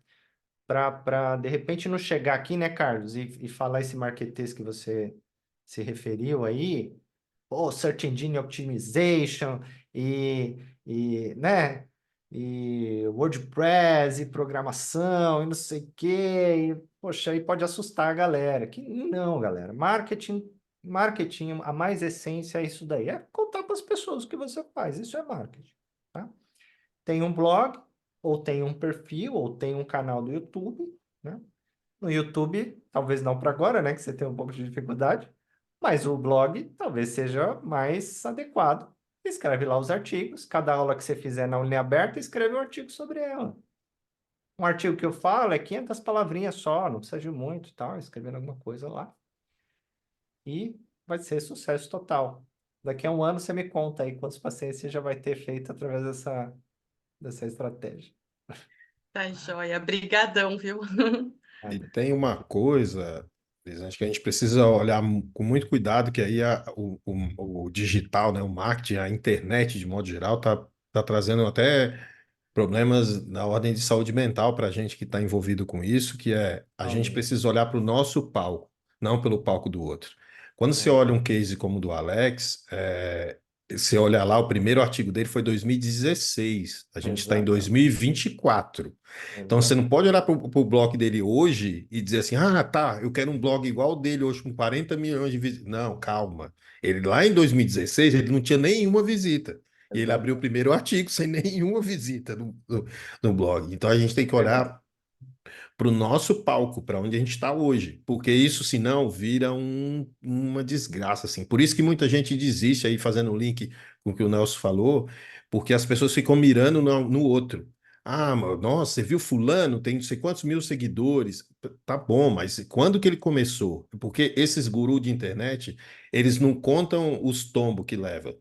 Para de repente não chegar aqui, né, Carlos, e falar esse marketês que você se referiu aí, pô, Search Engine Optimization né? E WordPress e programação e não sei o quê. E, poxa, aí pode assustar a galera. Que não, galera. Marketing, a mais essência é isso daí. É contar para as pessoas o que você faz. Isso é marketing, tá? Tem um blog, ou tem um perfil, ou tem um canal do YouTube, né? No YouTube, talvez não para agora, né? Que você tem um pouco de dificuldade, mas o blog talvez seja mais adequado. Escreve lá os artigos, cada aula que você fizer na linha aberta, escreve um artigo sobre ela. Um artigo que eu falo é 500 palavrinhas só, não precisa de muito, tal, escrevendo alguma coisa lá. E vai ser sucesso total. Daqui a um ano você me conta aí quantos pacientes você já vai ter feito através dessa estratégia. Tá joia. Brigadão, viu? E Nada. tem uma coisa, Liz, acho que a gente precisa olhar com muito cuidado, que aí o digital, né, o marketing, a internet, de modo geral, tá trazendo até problemas na ordem de saúde mental para a gente que está envolvido com isso, que é a gente Olha, precisa olhar para o nosso palco, não pelo palco do outro. Quando você é, olha um case como o do Alex, você olha lá, o primeiro artigo dele foi 2016, a gente está em exatamente, 2024. Então você não exatamente. pode olhar para o blog dele hoje e dizer assim, ah, tá, eu quero um blog igual o dele hoje com 40 milhões de visitas. Não, calma. Ele lá em 2016, ele não tinha nenhuma visita. E ele abriu o Exatamente. primeiro artigo sem nenhuma visita no blog. Então a gente tem que Verdade. olhar para o nosso palco, para onde a gente está hoje, porque isso, senão, vira uma desgraça, assim. Por isso que muita gente desiste aí, fazendo um link com o que o Nelson falou, porque as pessoas ficam mirando no outro. Ah, nossa, você viu fulano, tem não sei quantos mil seguidores. Tá bom, mas quando que ele começou? Porque esses gurus de internet, eles não contam os tombos que leva.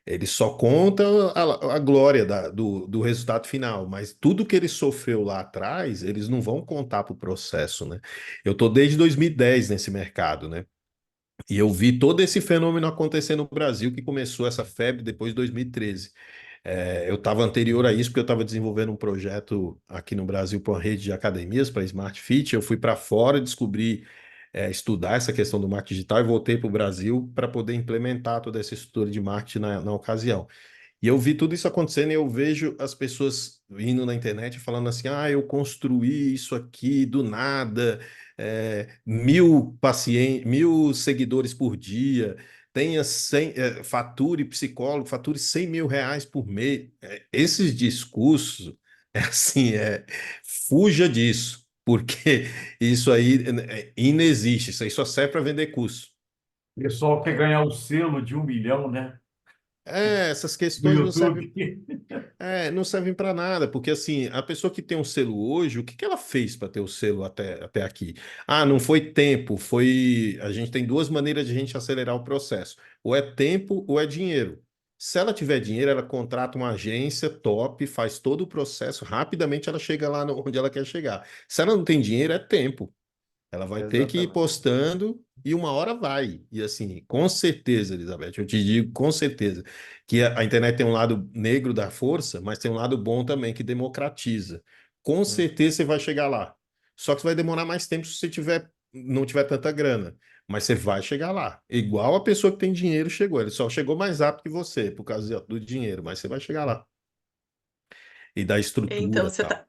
Ele só conta a glória do resultado final, mas tudo que ele sofreu lá atrás, eles não vão contar para o processo, né? Eu estou desde 2010 nesse mercado, né? E eu vi todo esse fenômeno acontecer no Brasil, que começou essa febre depois de 2013. Eu estava anterior a isso, porque eu estava desenvolvendo um projeto aqui no Brasil para uma rede de academias, para Smart Fit. Eu fui para fora, descobri, estudar essa questão do marketing digital e voltei para o Brasil para poder implementar toda essa estrutura de marketing na ocasião. E eu vi tudo isso acontecendo e eu vejo as pessoas vindo na internet falando assim: ah, eu construí isso aqui do nada, 1.000 pacientes, 1.000 seguidores por dia, tenha 100, fature psicólogo, fature 100 mil reais por mês. Esses discursos, assim, fuja disso, porque isso aí inexiste, isso aí só serve para vender curso. O pessoal quer ganhar o selo de 1 milhão, né? Essas Do questões YouTube. não servem para nada, porque assim, a pessoa que tem um selo hoje, o que que ela fez para ter o selo até aqui? Ah, não foi tempo, foi. A gente tem duas maneiras de a gente acelerar o processo: ou é tempo ou é dinheiro. Se ela tiver dinheiro, ela contrata uma agência top, faz todo o processo, rapidamente ela chega lá onde ela quer chegar. Se ela não tem dinheiro, é tempo. Ela vai ter que ir Exatamente. postando e uma hora vai. E assim, com certeza, Elizabeth, eu te digo com certeza que a internet tem um lado negro da força, mas tem um lado bom também que democratiza. Com Hum. certeza você vai chegar lá. Só que vai demorar mais tempo se você não tiver tanta grana. mas você vai chegar lá. Igual a pessoa que tem dinheiro chegou. Ele só chegou mais rápido que você, por causa do dinheiro, mas você vai chegar lá. E da Então, estrutura e tal.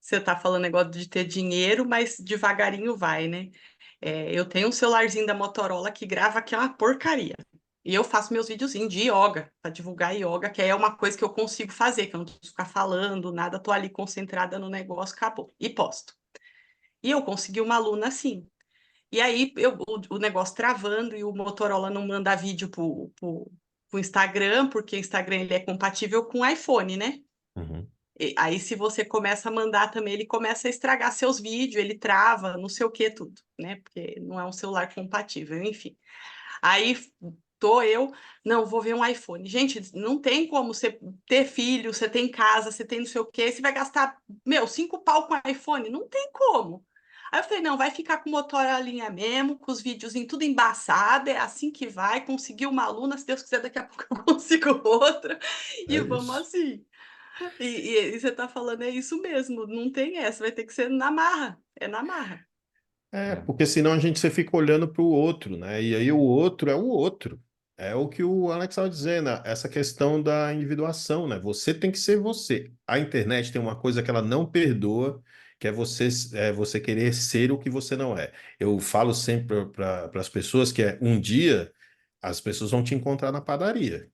você tá falando negócio de ter dinheiro, mas devagarinho vai, né? Eu tenho um celularzinho da Motorola que grava que é uma porcaria. E eu faço meus videozinhos de yoga, para divulgar yoga, que é uma coisa que eu consigo fazer, que eu não preciso ficar falando, nada, tô ali concentrada no negócio, acabou. E posto. E eu consegui uma aluna assim. E aí o negócio travando e o Motorola não manda vídeo pro Instagram, porque o Instagram ele é compatível com o iPhone, né? Uhum. Aí, se você começa a mandar também, ele começa a estragar seus vídeos, ele trava, não sei o que, tudo, né? Porque não é um celular compatível, enfim. Aí não, vou ver um iPhone. Gente, não tem como você ter filho, você tem casa, você tem não sei o quê, você vai gastar, 5 pau com iPhone? Não tem como. Aí eu falei, não, vai ficar com o motor a linha mesmo, com os vídeos em tudo embaçado, é assim que vai, conseguir uma aluna, se Deus quiser, daqui a pouco eu consigo outra, É e vamos isso. assim. E você tá falando, é isso mesmo, não tem essa, vai ter que ser na marra, é na marra. Porque senão você fica olhando para o outro, né? E aí o outro é o outro. É o que o Alex estava dizendo, essa questão da individuação, né? Você tem que ser você. A internet tem uma coisa que ela não perdoa, que é você querer ser o que você não é. Eu falo sempre para as pessoas que um dia as pessoas vão te encontrar na padaria.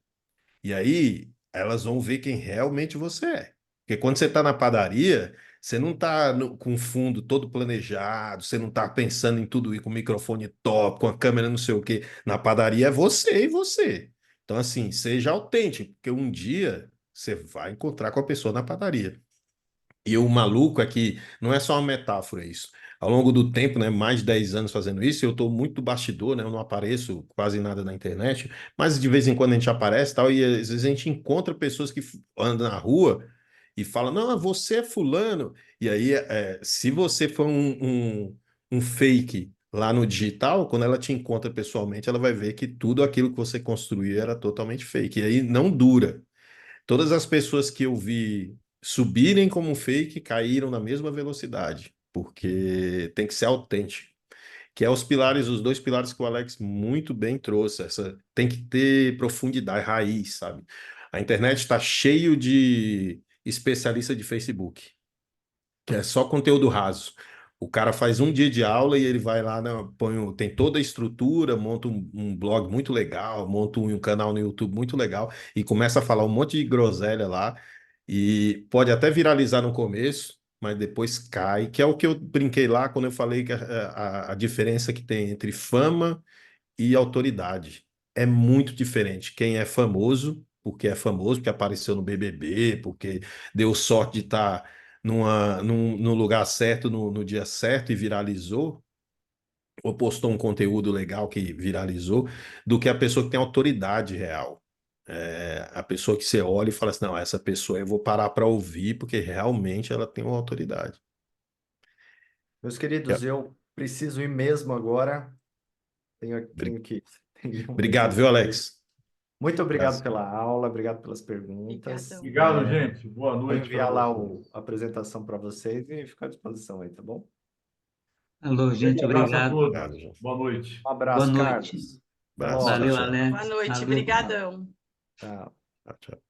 E aí elas vão ver quem realmente você é. Porque quando você está na padaria, você não está com o fundo todo planejado, você não está pensando em tudo isso com o microfone top, com a câmera não sei o quê. Na padaria é você e você. Então, assim, seja autêntico, porque um dia você vai encontrar com a pessoa na padaria. E o maluco é que não é só uma metáfora isso. Ao longo do tempo, né, mais de 10 anos fazendo isso, eu estou muito bastidor, né, eu não apareço quase nada na internet, mas de vez em quando a gente aparece e tal, e às vezes a gente encontra pessoas que andam na rua e falam, não, você é fulano. E aí, se você for um fake lá no digital, quando ela te encontra pessoalmente, ela vai ver que tudo aquilo que você construiu era totalmente fake. E aí não dura. Todas as pessoas que eu vi subirem como um fake caíram na mesma velocidade, porque tem que ser autêntico. Que é os dois pilares que o Alex muito bem trouxe. Tem que ter profundidade, raiz, sabe? A internet está cheio de especialista de Facebook, que é só conteúdo raso. O cara faz um dia de aula e ele vai lá, né, tem toda a estrutura, monta um blog muito legal, monta um canal no YouTube muito legal e começa a falar um monte de groselha lá e pode até viralizar no começo, mas depois cai, que é o que eu brinquei lá quando eu falei que a diferença que tem entre fama e autoridade. É muito diferente. Quem é famoso, porque apareceu no BBB, porque deu sorte de estar no lugar certo, no dia certo e viralizou, ou postou um conteúdo legal que viralizou, do que a pessoa que tem autoridade real. A pessoa que você olha e fala assim, não, essa pessoa eu vou parar para ouvir, porque realmente ela tem uma autoridade. Meus É. queridos, eu preciso ir mesmo agora. Bri- Tenho que atender um Obrigado, viu, pedido aqui. Alex? Muito obrigado Abraço. pela aula, obrigado pelas perguntas. Obrigadão. Obrigado, gente. Boa Vou noite para enviar lá vocês. a apresentação para vocês e ficar à disposição aí, tá bom? Alô, Um gente, abraço a obrigado. todos. Obrigado, João. Boa noite. Um Boa abraço, noite. Carlos. Até Abraço. Tchau, Valeu, logo. tchau. Boa Alex. noite, Valeu. brigadão. Tchau. Tchau, tchau.